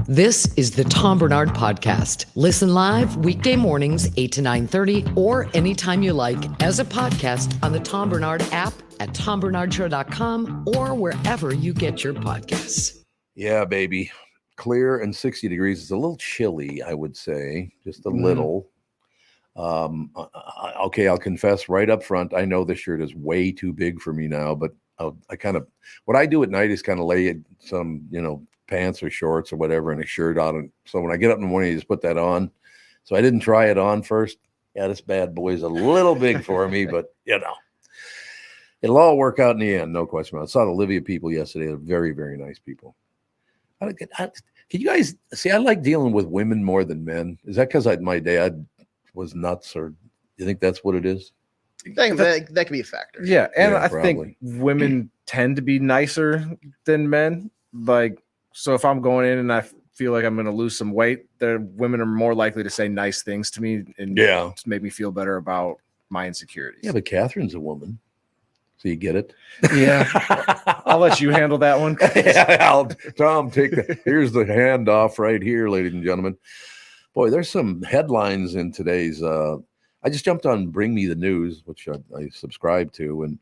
This is the Tom Barnard Podcast. Listen live weekday mornings, 8 to 9:30, or anytime you like as a podcast on the Tom Barnard app at tombarnardshow.com or wherever you get your podcasts. Yeah, baby. Clear and 60 degrees. It's a little chilly, I would say, just a little. Okay, I'll confess right up front. I know this shirt is way too big for me now, but what I do at night is kind of lay some, pants or shorts or whatever and a shirt on. And so when I get up in the morning, I just put that on. So I didn't try it on first. Yeah, this bad boy is a little big for me, but it'll all work out in the end. No question about it. I saw the Olivia people yesterday. They're very, very nice people. Can you guys see? I like dealing with women more than men. Is that because my dad was nuts, or do you think that's what it is? That could be a factor. Yeah, and I think women tend to be nicer than men. So if I'm going in and I feel like I'm going to lose some weight, the women are more likely to say nice things to me and just make me feel better about my insecurities. Yeah, but Catherine's a woman. So you get it? Yeah. I'll let you handle that one. Tom, here's the handoff right here, ladies and gentlemen. Boy, there's some headlines in today's I just jumped on Bring Me the News, which I subscribe to, and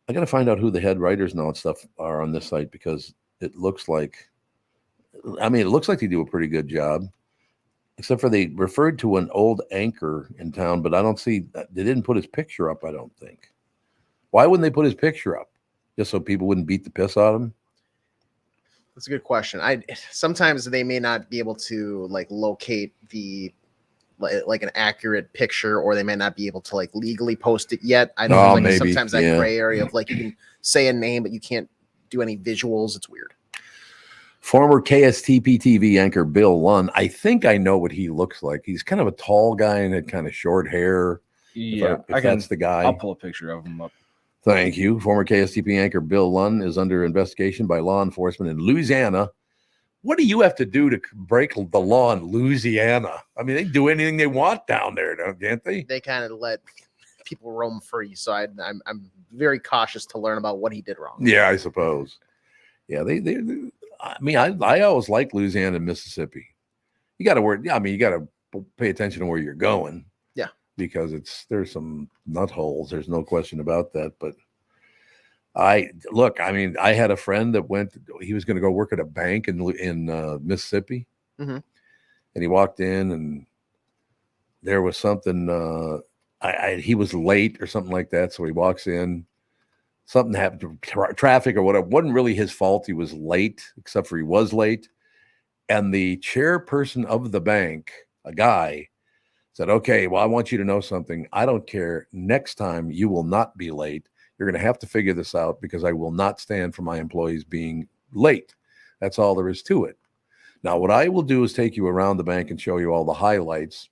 I got to find out who the head writers and all that stuff are on this site, because it looks like they do a pretty good job, except for they referred to an old anchor in town, but I don't see, they didn't put his picture up, I don't think. Why wouldn't they put his picture up? Just so people wouldn't beat the piss out of him? That's a good question. Sometimes they may not be able to locate the an accurate picture, or they may not be able to legally post it yet. I don't know. Sometimes that gray area of you can say a name, but you can't do any visuals. It's weird. Former KSTP TV anchor Bill Lunn. I think I know what he looks like. He's kind of a tall guy and had kind of short hair. Yeah, if that's the guy. I'll pull a picture of him up. Thank you. Former KSTP anchor Bill Lunn is under investigation by law enforcement in Louisiana. What do you have to do to break the law in Louisiana? I mean, they do anything they want down there, can't they? They kind of let people roam free. So I'm very cautious to learn about what he did wrong. Yeah, I suppose. Yeah, I always like Louisiana and Mississippi. You got to you got to pay attention to where you're going. Yeah, because there's some nut holes. There's no question about that. But I had a friend that he was going to go work at a bank in Mississippi, and he walked in and there was something. He was late or something like that. So he walks in. Something happened to traffic or whatever. It wasn't really his fault. He was late, except for he was late. And the chairperson of the bank, a guy, said, okay, well, I want you to know something. I don't care. Next time you will not be late. You're going to have to figure this out, because I will not stand for my employees being late. That's all there is to it. Now, what I will do is take you around the bank and show you all the highlights.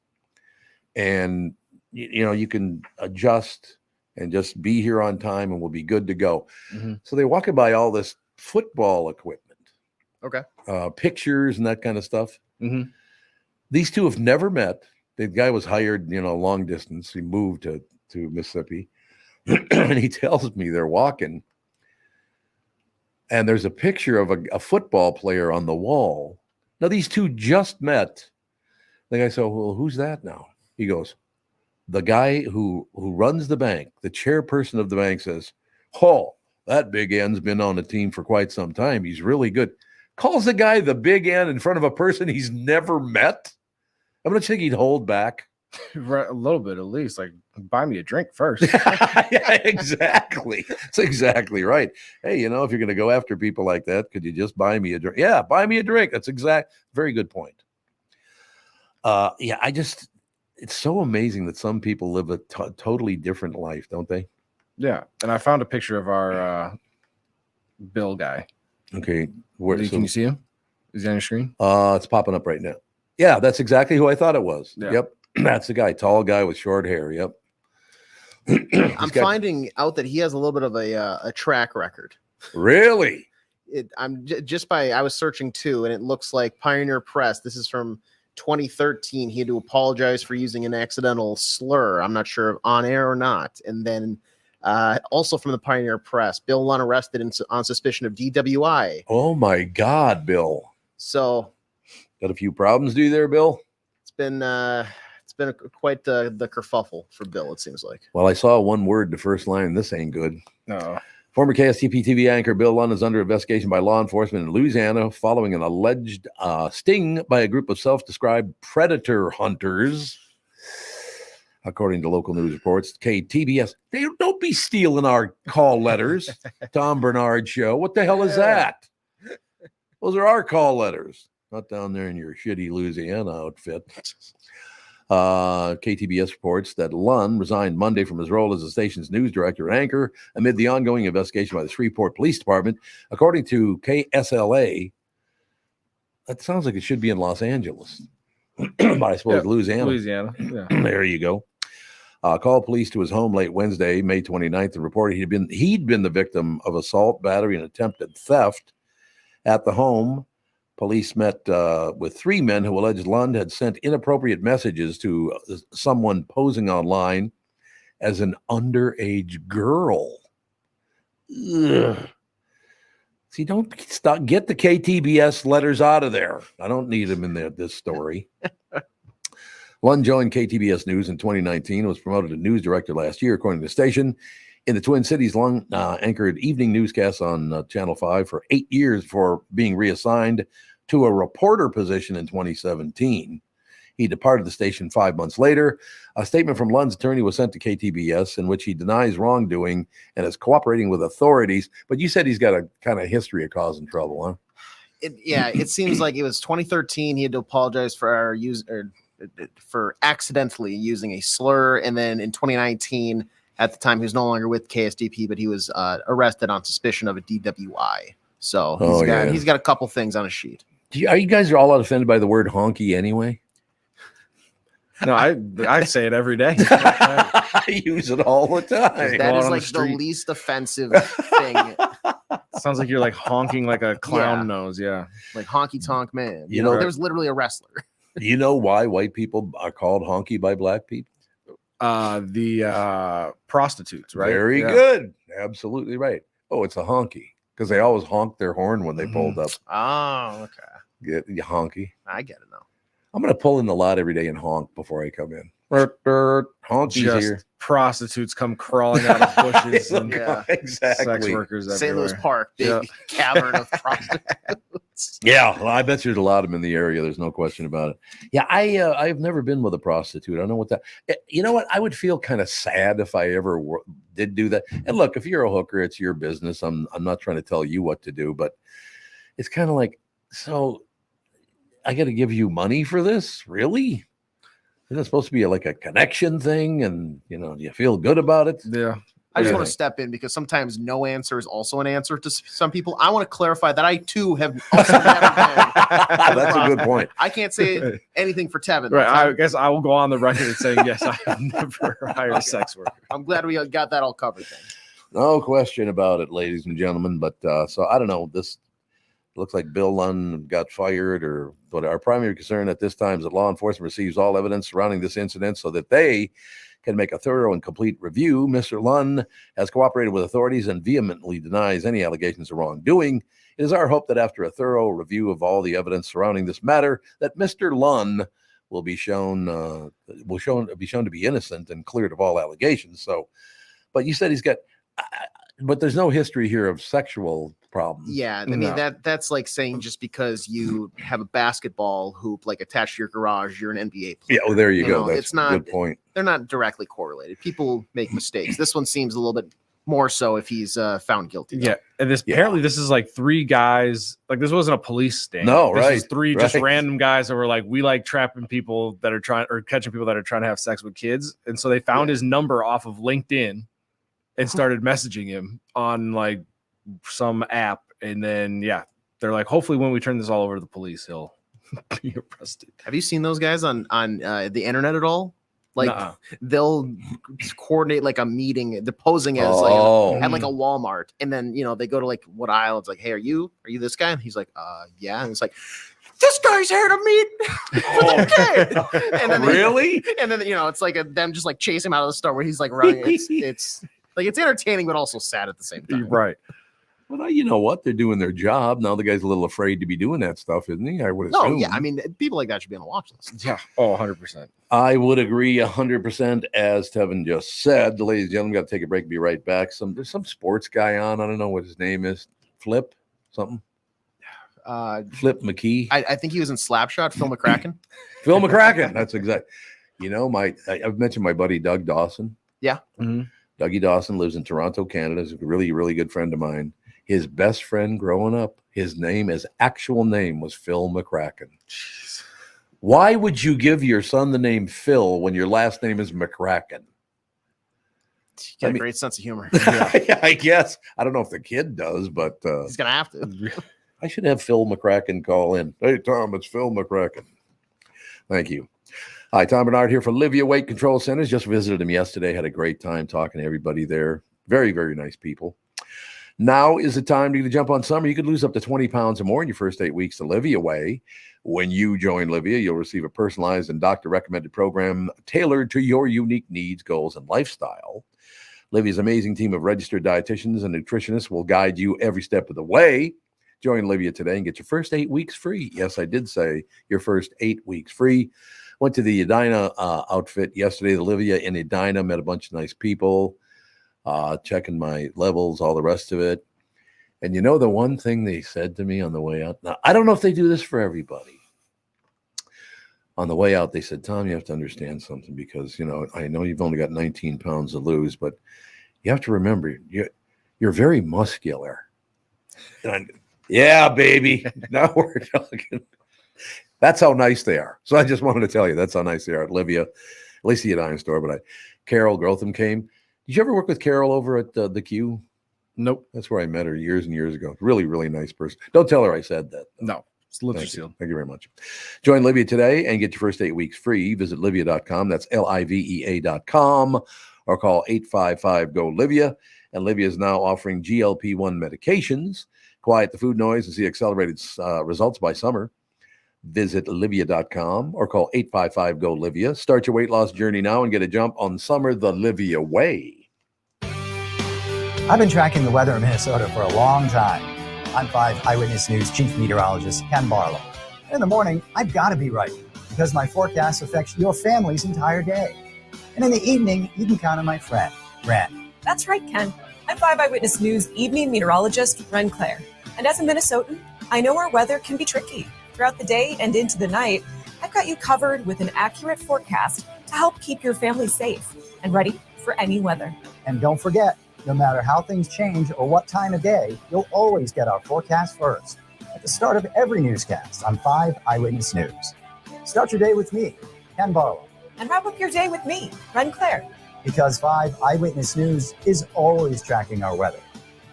And, you can adjust and just be here on time and we'll be good to go. Mm-hmm. So they're walking by all this football equipment. Okay. Pictures and that kind of stuff. Mm-hmm. These two have never met. The guy was hired, long distance. He moved to Mississippi. And he tells me they're walking. And there's a picture of a football player on the wall. Now, these two just met. The guy said, well, who's that now? He goes, the guy who runs the bank, the chairperson of the bank, says, oh, that big end's been on the team for quite some time. He's really good. Calls the guy the big end in front of a person he's never met. I'm going to think he'd hold back. A little bit, at least. Buy me a drink first. Yeah, exactly. That's exactly right. Hey, if you're going to go after people like that, could you just buy me a drink? Yeah, buy me a drink. That's very good point. It's so amazing that some people live a totally different life, don't they? Yeah. And I found a picture of our Bill guy. Okay. Can you see him? Is he on your screen? It's popping up right now. Yeah, that's exactly who I thought it was. Yeah. Yep. That's the guy, tall guy with short hair. Yep. I'm finding out that he has a little bit of a track record. Really? I was searching too, and it looks like Pioneer Press. This is from 2013. He had to apologize for using an accidental slur. I'm not sure if on air or not. And then also from the Pioneer Press, Bill Lunn arrested on suspicion of DWI. Oh my God, Bill. So Got a few problems, do you there, Bill? It's been quite the kerfuffle for Bill, it seems like. Well, I saw one word, the first line. This ain't good. No. Former KSTP TV anchor Bill Lunn is under investigation by law enforcement in Louisiana following an alleged sting by a group of self-described predator hunters. According to local news reports, KTBS, they don't be stealing our call letters. Tom Barnard show. What the hell is that? Those are our call letters. Not down there in your shitty Louisiana outfit. KTBS reports that Lunn resigned Monday from his role as the station's news director and anchor amid the ongoing investigation by the Shreveport Police Department. According to KSLA, that sounds like it should be in Los Angeles, but I suppose Louisiana. Louisiana. Yeah. There you go. Called police to his home late Wednesday, May 29th, and reported he'd been the victim of assault, battery, and attempted theft at the home. Police met with 3 men who alleged Lund had sent inappropriate messages to someone posing online as an underage girl. Ugh. See, get the KTBS letters out of there. I don't need them in this story. Lund joined KTBS News in 2019 and was promoted to news director last year, according to the station. In the Twin Cities, Lund anchored evening newscasts on Channel 5 for 8 years before being reassigned to a reporter position in 2017. He departed the station 5 months later. A statement from Lund's attorney was sent to KTBS in which he denies wrongdoing and is cooperating with authorities. But you said he's got a kind of history of causing trouble, huh? It seems like it was 2013. He had to apologize for accidentally using a slur, and then in 2019, at the time, he was no longer with KSDP, but he was arrested on suspicion of a DWI. So he's got a couple things on his sheet. Are you guys all offended by the word honky anyway? No, I say it every day. I use it all the time. That is like the least offensive thing. Sounds like you're like honking like a clown nose. Yeah. Like honky tonk man. You know, there was literally a wrestler. You know why white people are called honky by black people? The prostitutes, right? Very good. Absolutely right. Oh, it's a honky because they always honk their horn when they pulled up. Oh, okay. Get you honky. I get it now. I'm going to pull in the lot every day and honk before I come in. Honky's just here. Prostitutes come crawling out of bushes and exactly. sex workers everywhere. St. Louis Park, big cavern of prostitutes. Yeah, well, I bet there's a lot of them in the area. There's no question about it. Yeah, I've never been with a prostitute. I don't know what that. You know what? I would feel kind of sad if I ever did do that. And look, if you're a hooker, it's your business. I'm not trying to tell you what to do, but it's kind of like, so I got to give you money for this? Really? Isn't it supposed to be like a connection thing? And, do you feel good about it? Yeah. I just want to step in because sometimes no answer is also an answer to some people. I want to clarify that I too have also never been. That's a good point. I can't say anything for Tevin. Right. I guess I will go on the record and saying, yes, I have never hired a sex worker. I'm glad we got that all covered then. No question about it, ladies and gentlemen. But so I don't know. This looks like Bill Lunn got fired, but our primary concern at this time is that law enforcement receives all evidence surrounding this incident so that they can make a thorough and complete review. Mr. Lunn has cooperated with authorities and vehemently denies any allegations of wrongdoing. It is our hope that after a thorough review of all the evidence surrounding this matter, that Mr. Lunn will be shown to be innocent and cleared of all allegations. So, but you said he's got, but there's no history here of sexual problems. Yeah, I mean that's like saying just because you have a basketball hoop like attached to your garage, you're an NBA player. Yeah, there you go. That's it's not a good point. They're not directly correlated. People make mistakes. This one seems a little bit more so if he's found guilty. Yeah, and apparently this is like 3 guys. Like this wasn't a police sting. No, this right. is 3 just random guys that were like, we like trapping people that are catching people that are trying to have sex with kids, and so they found his number off of LinkedIn and started messaging him on like some app. And then, they're like, hopefully when we turn this all over to the police, he'll be arrested. Have you seen those guys on the internet at all? Like they'll coordinate like a meeting. They're posing as at like a Walmart. And then, they go to like what aisle. It's like, hey, are you this guy? And he's like, yeah. And it's like, this guy's here to meet with a kid. And then really? And then, it's like them just like chase him out of the store where he's like running. It's like, it's entertaining, but also sad at the same time. Right. Well, you know what? They're doing their job. Now the guy's a little afraid to be doing that stuff, isn't he? I would assume. No, yeah. I mean, people like that should be on a watch list. Yeah. Oh, 100%. I would agree 100%. As Tevin just said, ladies and gentlemen, got to take a break. Be right back. There's some sports guy on. I don't know what his name is. Flip something. Flip McKee. I think he was in Slapshot. Phil McCracken. Phil McCracken. That's exact. You know, I've mentioned my buddy Doug Dawson. Yeah. Mm-hmm. Dougie Dawson lives in Toronto, Canada. He's a really, really good friend of mine. His best friend growing up, his actual name was Phil McCracken. Jeez. Why would you give your son the name Phil when your last name is McCracken? He's got a great sense of humor. Yeah, I guess. I don't know if the kid does, but he's going to have to. I should have Phil McCracken call in. Hey, Tom, it's Phil McCracken. Thank you. Hi, Tom Barnard here for Livia Weight Control Centers. Just visited him yesterday. Had a great time talking to everybody there. Very, very nice people. Now is the time to jump on summer. You could lose up to 20 pounds or more in your first 8 weeks to Livia Way. When you join Livia, you'll receive a personalized and doctor-recommended program tailored to your unique needs, goals, and lifestyle. Livia's amazing team of registered dietitians and nutritionists will guide you every step of the way. Join Livia today and get your first 8 weeks free. Yes, I did say your first 8 weeks free. Went to the Edina outfit yesterday, the Livia in Edina, met a bunch of nice people, checking my levels, all the rest of it. And you know, the one thing they said to me on the way out, now, I don't know if they do this for everybody. On the way out, they said, Tom, you have to understand something because, you know, I know you've only got 19 pounds to lose, but you have to remember, you're very muscular. And yeah, baby. Now we're talking. That's how nice they are. So I just wanted to tell you that's how nice they are at Livia, at least the Edina store. But Carol Grotham came. Did you ever work with Carol over at the Q? Nope. That's where I met her years and years ago. Really, really nice person. Don't tell her I said that. No. It's lips are sealed. Thank you very much. Join Livia today and get your first 8 weeks free. Visit Livia.com. That's LIVEA.com or call 855-GO-LIVIA. And Livia is now offering GLP-1 medications. Quiet the food noise and see accelerated results by summer. Visit Livia.com or call 855-GO-LIVIA. Start your weight loss journey now and get a jump on summer the Livia way. I've been tracking the weather in Minnesota for a long time. I'm 5 Eyewitness News Chief Meteorologist Ken Barlow. In the morning, I've got to be right because my forecast affects your family's entire day. And in the evening, you can count on my friend, Ren. That's right, Ken. I'm 5 Eyewitness News evening meteorologist Ren Claire. And as a Minnesotan, I know our weather can be tricky. Throughout the day and into the night, I've got you covered with an accurate forecast to help keep your family safe and ready for any weather. And don't forget, no matter how things change or what time of day, you'll always get our forecast first at the start of every newscast on 5 Eyewitness News. Start your day with me, Ken Barlow. And wrap up your day with me, Ren Claire. Because 5 Eyewitness News is always tracking our weather,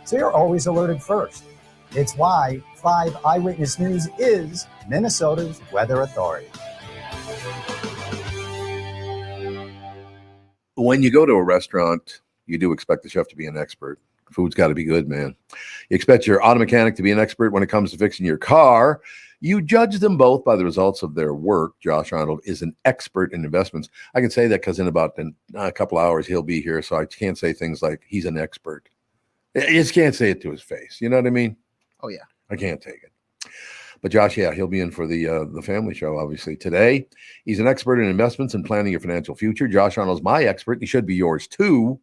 so you're always alerted first. It's why 5 Eyewitness News is Minnesota's weather authority. When you go to a restaurant, you do expect the chef to be an expert. Food's got to be good, man. You expect your auto mechanic to be an expert when it comes to fixing your car. You judge them both by the results of their work. Josh Arnold is an expert in investments. I can say that because in about a couple hours, he'll be here. So I can't say things like he's an expert. I just can't say it to his face. You know what I mean? Oh, yeah. I can't take it. But Josh, yeah, he'll be in for the family show, obviously, today. He's an expert in investments and planning your financial future. Josh Arnold's my expert. He should be yours, too.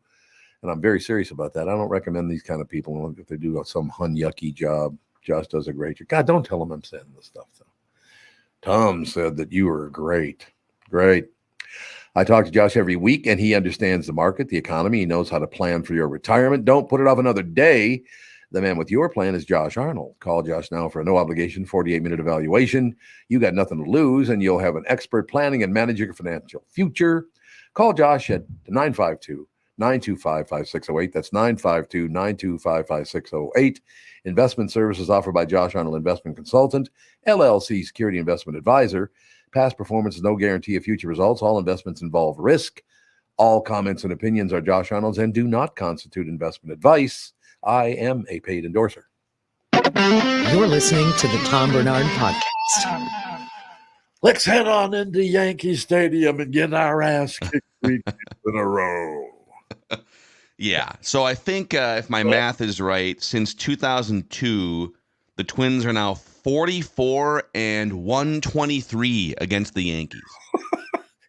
And I'm very serious about that. I don't recommend these kind of people if they do some yucky job. Josh does a great job. God, don't tell him I'm saying this stuff, though. Tom said that you were great. Great. I talk to Josh every week, and he understands the market, the economy. He knows how to plan for your retirement. Don't put it off another day. The man with your plan is Josh Arnold. Call Josh now for a no-obligation 48-minute evaluation. You got nothing to lose, and you'll have an expert planning and managing your financial future. Call Josh at 952-925-5608. That's 952-925-5608. Investment services offered by Josh Arnold Investment Consultant, LLC Security Investment Advisor. Past performance is no guarantee of future results. All investments involve risk. All comments and opinions are Josh Arnold's and do not constitute investment advice. I am a paid endorser. You're listening to the Tom Barnard Podcast. Let's head on into Yankee Stadium and get our ass kicked 3 games in a row. Yeah. So I think if my math is right, since 2002, the Twins are now 44 and 123 against the Yankees.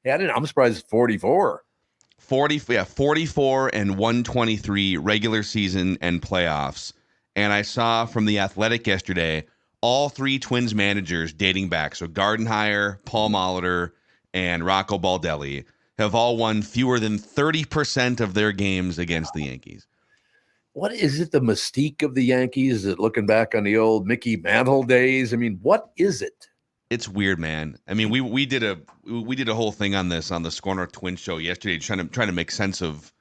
Yeah, I'm surprised it's 44. 44 and 123 regular season and playoffs. And I saw from The Athletic yesterday, all three Twins managers dating back. So Gardenhire, Paul Molitor, and Rocco Baldelli have all won fewer than 30% of their games against the Yankees. What is it, the mystique of the Yankees? Is it looking back on the old Mickey Mantle days? I mean, what is it? It's weird, man. I mean, we did a whole thing on this on the SKOR North Twins show yesterday, trying to make sense of,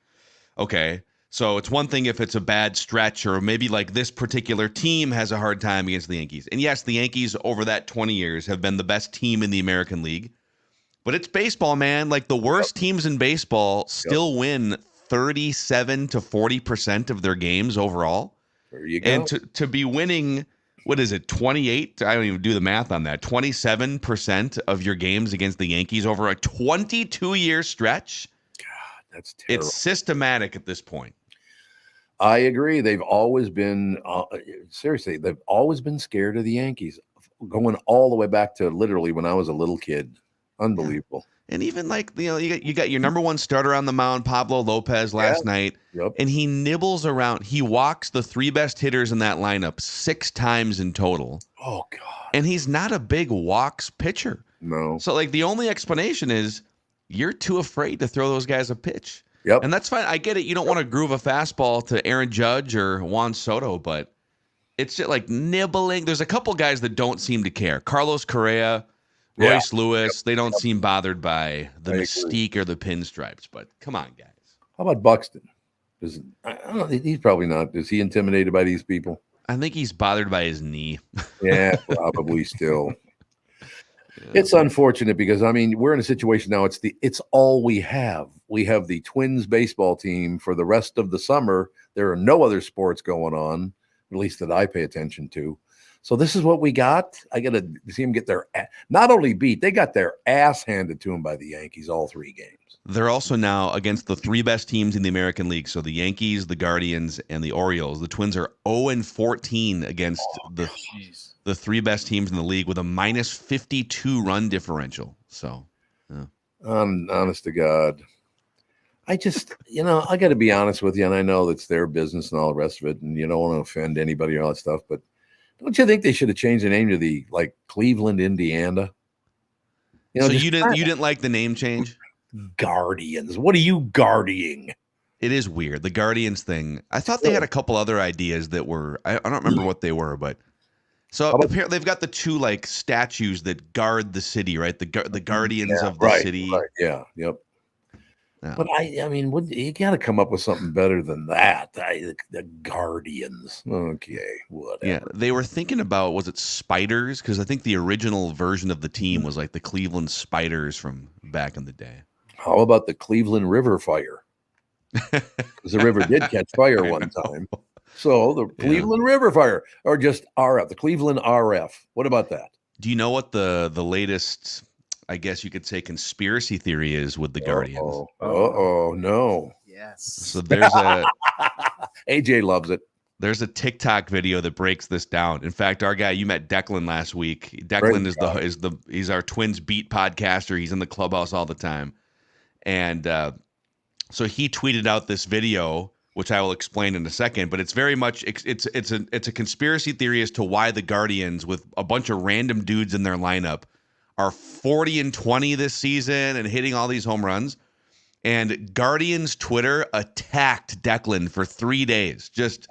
okay, so it's one thing if it's a bad stretch or maybe like this particular team has a hard time against the Yankees. And yes, the Yankees over that 20 years have been the best team in the American League. But it's baseball, man. Like the worst teams in baseball still win 37 to 40% of their games overall. There you go. And to be winning, what is it, 28? I don't even do the math on that. 27% of your games against the Yankees over a 22-year stretch. God, that's terrible. It's systematic at this point. I agree. They've always been, seriously, they've always been scared of the Yankees, going all the way back to literally when I was a little kid. Unbelievable. And even like, you got your number one starter on the mound, Pablo Lopez, last night. Yep. And he nibbles around. He walks the three best hitters in that lineup 6 times in total. Oh, God. And he's not a big walks pitcher. No. So, like, the only explanation is you're too afraid to throw those guys a pitch. Yep. And that's fine. I get it. You don't want to groove a fastball to Aaron Judge or Juan Soto, but it's just like nibbling. There's a couple guys that don't seem to care. Carlos Correa, Royce Lewis, they don't seem bothered by the mystique or the pinstripes, but come on, guys. How about Buxton? I don't know, he's probably not. Is he intimidated by these people? I think he's bothered by his knee. Yeah, probably still. It's unfortunate because, I mean, we're in a situation now. It's all we have. We have the Twins baseball team for the rest of the summer. There are no other sports going on, at least that I pay attention to. So this is what we got. I got to see them get their not only beat, they got their ass handed to them by the Yankees all 3 games. They're also now against the 3 best teams in the American League. So the Yankees, the Guardians, and the Orioles. The Twins are 0-14 against the 3 best teams in the league with a minus 52 run differential. So, yeah. Honest to God. I just, I got to be honest with you, and I know it's their business and all the rest of it, and you don't want to offend anybody or all that stuff, but don't you think they should have changed the name to the Cleveland, Indiana? So you didn't like the name change? Guardians. What are you guarding? It is weird. The Guardians thing. I thought they had a couple other ideas that were, I don't remember what they were, but so apparently they've got the 2 statues that guard the city, right? The Guardians of the city. Right. Yeah. Yep. Yeah. But I mean, you got to come up with something better than that. The Guardians. Okay, whatever. Yeah, they were thinking about, was it Spiders? Because I think the original version of the team was like the Cleveland Spiders from back in the day. How about the Cleveland River Fire? Because the river did catch fire one time. So the Cleveland River Fire, or just RF, the Cleveland RF. What about that? Do you know what the latest, I guess you could say, conspiracy theory is with the Guardians? No. Yes. So there's AJ loves it. There's a TikTok video that breaks this down. In fact, our guy, you met Declan last week. Declan he's our Twins beat podcaster. He's in the clubhouse all the time. And so he tweeted out this video, which I will explain in a second, but it's very much it's a conspiracy theory as to why the Guardians, with a bunch of random dudes in their lineup, are 40-20 this season and hitting all these home runs. And Guardians Twitter attacked Declan for 3 days. Just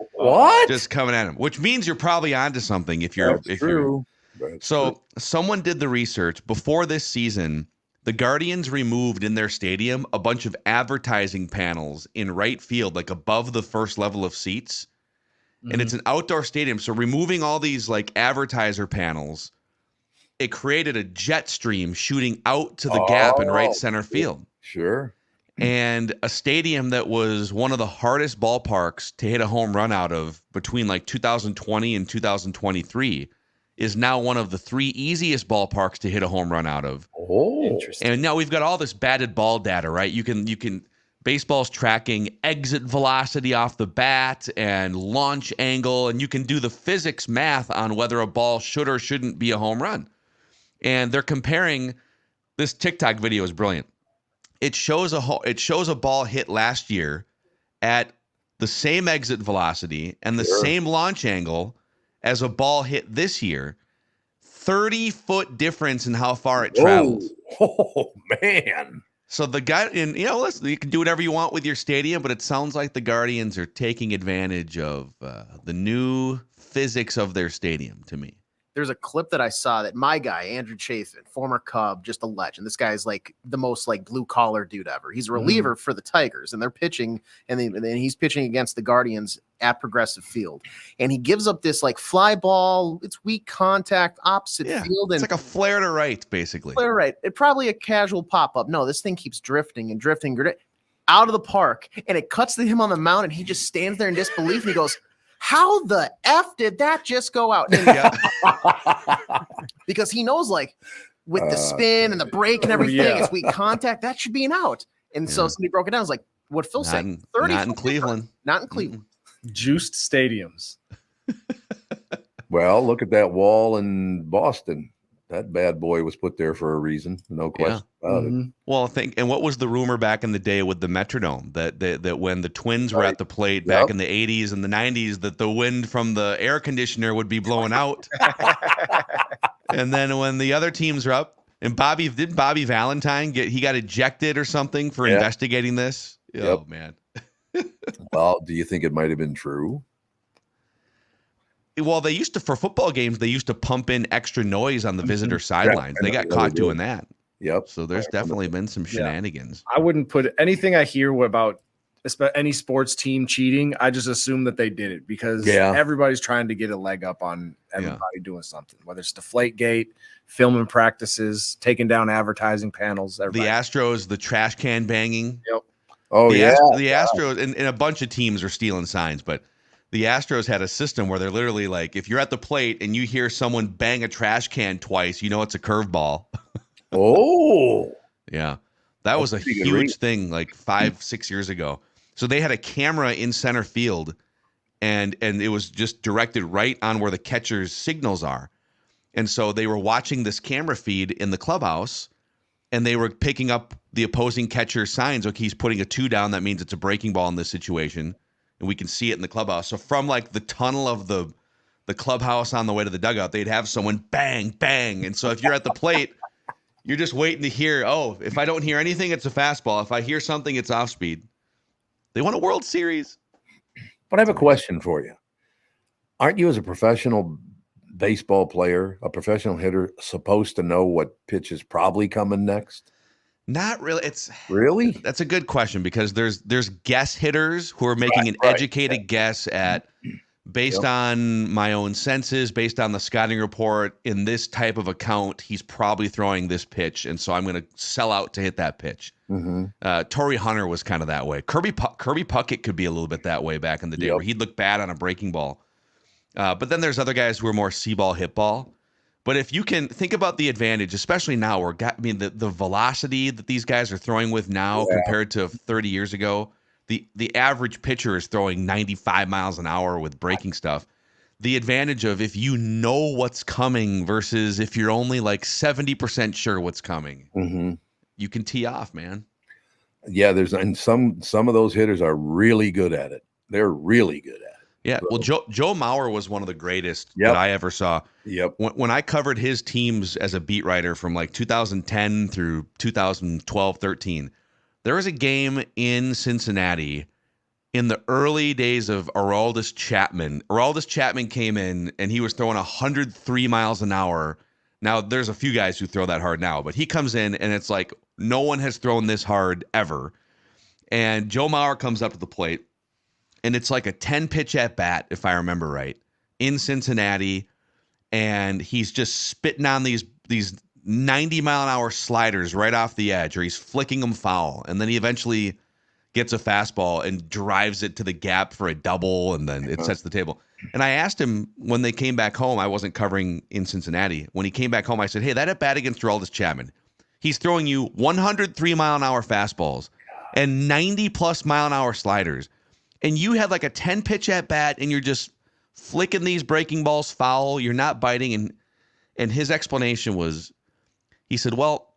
coming at him, which means you're probably onto something if you're true. So someone did the research before this season. The Guardians removed in their stadium a bunch of advertising panels in right field, like above the first level of seats. Mm-hmm. And it's an outdoor stadium. So removing all these advertiser panels, it created a jet stream shooting out to the gap in right center field. Sure. And a stadium that was one of the hardest ballparks to hit a home run out of between 2020 and 2023 is now one of the 3 easiest ballparks to hit a home run out of. Oh, interesting. And now we've got all this batted ball data, right? You can baseball's tracking exit velocity off the bat and launch angle, and you can do the physics math on whether a ball should or shouldn't be a home run. And they're comparing. This TikTok video is brilliant. It shows a ball hit last year at the same exit velocity and the same launch angle as a ball hit this year. 30-foot difference in how far it travels. Oh man. So the guy, and listen, you can do whatever you want with your stadium, but it sounds like the Guardians are taking advantage of the new physics of their stadium to me. There's a clip that I saw that my guy, Andrew Chafin, former Cub, just a legend. This guy's like the most like blue collar dude ever. He's a reliever for the Tigers, and they're pitching, and then he's pitching against the Guardians at Progressive Field. And he gives up this like fly ball. It's weak contact, opposite field. And it's like a flare to right, basically. Flare right. It probably a casual pop-up. No, this thing keeps drifting and drifting out of the park, and it cuts to him on the mound, and he just stands there in disbelief, and he goes, how the F did that just go out? Because he knows, like, with the spin and the break and everything, it's weak contact. That should be an out. And so somebody broke it down. It's like what Phil said. 30 not in Cleveland. Not in Cleveland. Juiced stadiums. Well, look at that wall in Boston. That bad boy was put there for a reason. No question about it. Well, and what was the rumor back in the day with the Metrodome that when the Twins were at the plate back in the 80s and the 90s, that the wind from the air conditioner would be blowing out. And then when the other teams were up, and Bobby Valentine got ejected or something for investigating this? Oh, man. Well, do you think it might have been true? Well, they used to, for football games, they used to pump in extra noise on the visitor sidelines. They got caught doing that. Yep. So there's definitely been some shenanigans. I wouldn't put anything I hear about any sports team cheating. I just assume that they did it because everybody's trying to get a leg up on everybody doing something, whether it's Deflategate, filming practices, taking down advertising panels. Everybody. The Astros, the trash can banging. Yep. Oh, the Astros, and a bunch of teams are stealing signs, but the Astros had a system where they're literally like, if you're at the plate and you hear someone bang a trash can twice, you know it's a curveball. Oh. Yeah. That was a huge thing like 5-6 years ago. So they had a camera in center field and it was just directed right on where the catcher's signals are. And so they were watching this camera feed in the clubhouse and they were picking up the opposing catcher's signs. Okay, he's putting a 2 down. That means it's a breaking ball in this situation. And we can see it in the clubhouse. So from like the tunnel of the clubhouse on the way to the dugout, they'd have someone bang, bang. And so if you're at the plate, you're just waiting to hear, oh, if I don't hear anything, it's a fastball. If I hear something, it's off speed. They won a World Series. But I have a question for you. Aren't you as a professional baseball player, a professional hitter, supposed to know what pitch is probably coming next? Not really. Really? That's a good question because there's guess hitters who are making an educated guess at based on my own senses, based on the scouting report. In this type of account, he's probably throwing this pitch, and so I'm going to sell out to hit that pitch. Torrey Hunter was kind of that way. Kirby Puckett could be a little bit that way back in the day, where he'd look bad on a breaking ball. But then there's other guys who are more see ball, hit ball. But if you can think about the advantage, especially now, where the velocity that these guys are throwing with now compared to 30 years ago, the average pitcher is throwing 95 miles an hour with breaking stuff. The advantage of if you know what's coming versus if you're only like 70% sure what's coming, you can tee off, man. Yeah, and some of those hitters are really good at it. They're really good at it. Yeah, well, Joe Mauer was one of the greatest that I ever saw. Yep. When I covered his teams as a beat writer from like 2010 through 2012, 13, there was a game in Cincinnati in the early days of Aroldis Chapman. Aroldis Chapman came in and he was throwing 103 miles an hour. Now, there's a few guys who throw that hard now, but he comes in and it's like no one has thrown this hard ever. And Joe Mauer comes up to the plate. And it's like a 10-pitch at bat, if I remember right, in Cincinnati. And he's just spitting on these 90-mile-an-hour sliders right off the edge, or he's flicking them foul. And then he eventually gets a fastball and drives it to the gap for a double, and then it sets the table. And I asked him when they came back home, I wasn't covering in Cincinnati. When he came back home, I said, hey, that at bat against Aroldis Chapman, he's throwing you 103-mile-an-hour fastballs. and 90+ mile an hour sliders. And you had like a 10 pitch at bat and you're just flicking these breaking balls foul. You're not biting. And his explanation was, he said, well,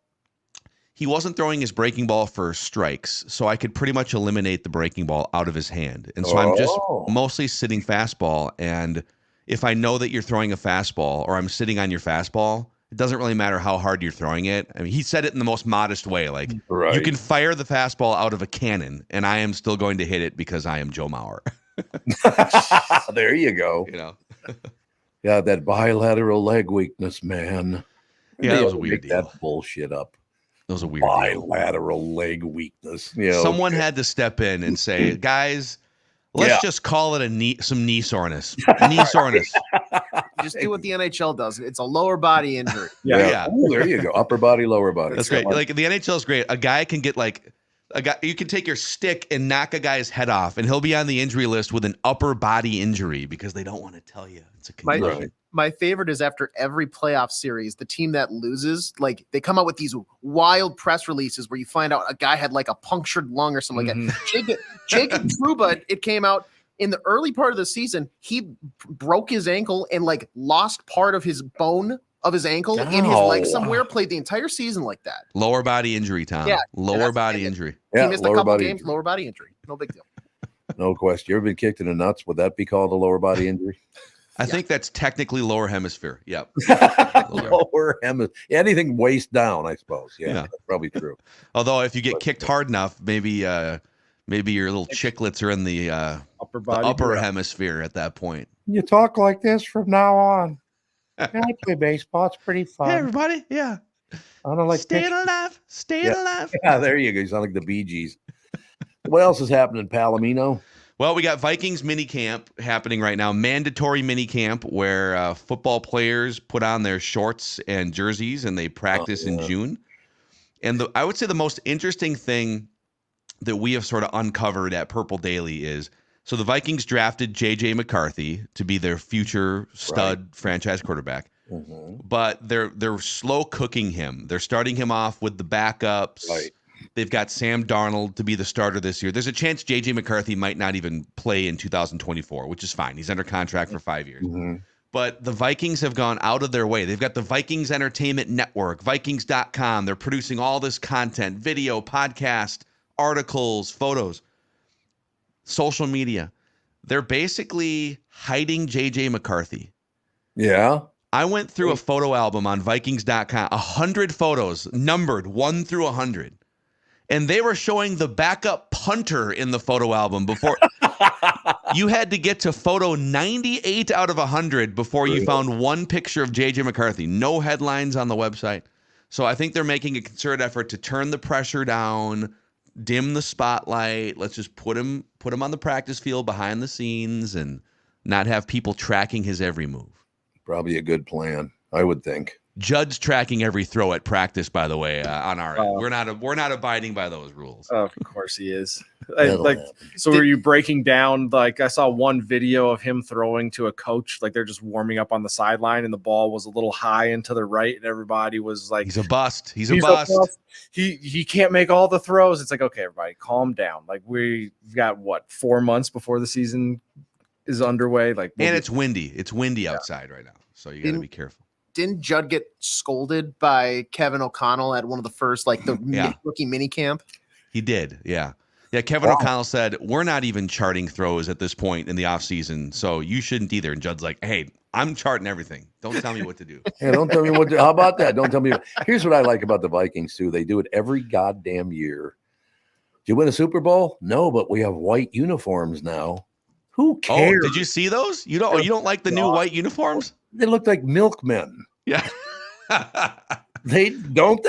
he wasn't throwing his breaking ball for strikes, so I could pretty much eliminate the breaking ball out of his hand. And so I'm just mostly sitting fastball. And if I know that you're throwing a fastball or I'm sitting on your fastball, it doesn't really matter how hard you're throwing it. I mean, he said it in the most modest way. Like, you can fire the fastball out of a cannon, and I am still going to hit it because I am Joe Mauer. There you go. You know? Yeah, that bilateral leg weakness, man. Yeah, that was a weird deal. That bullshit up. That was a weird deal. Bilateral leg weakness. You know, someone had to step in and say, guys, let's just call it some knee soreness. Knee soreness. Just do what the NHL does. It's a lower body injury. Yeah. Ooh, there you go. Upper body, lower body. That's great. Like the NHL is great. A guy can get you can take your stick and knock a guy's head off, and he'll be on the injury list with an upper body injury because they don't want to tell you it's a concussion. My favorite is after every playoff series, the team that loses, like they come out with these wild press releases where you find out a guy had like a punctured lung or something like that. Jacob Trouba, it came out in the early part of the season, he broke his ankle and like lost part of his bone of his ankle in his leg somewhere, played the entire season like that. Lower body injury, Tom. Yeah. Lower body injury. He missed a couple games, lower body injury. No big deal. No question. You ever been kicked in the nuts? Would that be called a lower body injury? I think that's technically lower hemasphere. Yep. Lower hemisphere. Anything waist down, I suppose. Yeah, that's probably true. Although if you get kicked hard enough, maybe your little chiclets are in the upper hemisphere at that point. You talk like this from now on. Yeah, I play baseball. It's pretty fun. Hey, everybody. Yeah. I don't like staying alive. Staying alive. Yeah, there you go. You sound like the Bee Gees. What else is happening, Palomino? Well, we got Vikings mini camp happening right now. Mandatory mini camp where football players put on their shorts and jerseys and they practice in June. And I would say the most interesting thing that we have sort of uncovered at Purple Daily is, so the Vikings drafted J.J. McCarthy to be their future stud franchise quarterback. But they're slow cooking him. They're starting him off with the backups. Right. They've got Sam Darnold to be the starter this year. There's a chance J.J. McCarthy might not even play in 2024, which is fine. He's under contract for 5 years. But the Vikings have gone out of their way. They've got the Vikings Entertainment Network, Vikings.com. They're producing all this content, video, podcast, articles, photos, social media. They're basically hiding J.J. McCarthy. Yeah. I went through a photo album on Vikings.com, 100 photos, numbered 1 through 100. And they were showing the backup punter in the photo album before. You had to get to photo 98 out of 100 before you found one picture of J.J. McCarthy. No headlines on the website. So I think they're making a concerted effort to turn the pressure down, dim the spotlight. Let's just put him on the practice field behind the scenes and not have people tracking his every move. Probably a good plan, I would think. Judd's tracking every throw at practice, by the way, on our end. We're not abiding by those rules. Oh, of course he is. So were you breaking down? Like I saw one video of him throwing to a coach, like they're just warming up on the sideline, and the ball was a little high and to the right, and everybody was like, "He's a bust. He's a bust. He can't make all the throws." It's like, okay, everybody, calm down. Like we've got 4 months before the season is underway. Like, and it's windy. It's windy outside right now, so you got to be careful. Didn't Judd get scolded by Kevin O'Connell at one of the first, rookie mini camp? He did, yeah. Yeah, Kevin O'Connell said, we're not even charting throws at this point in the offseason, so you shouldn't either. And Judd's like, hey, I'm charting everything. Don't tell me what to do. Yeah, don't tell me what to do. How about that? Don't tell me. Here's what I like about the Vikings, too. They do it every goddamn year. Did you win a Super Bowl? No, but we have white uniforms now. Who cares? Oh, did you see those? You don't like the new white uniforms? They look like milkmen. Yeah. They look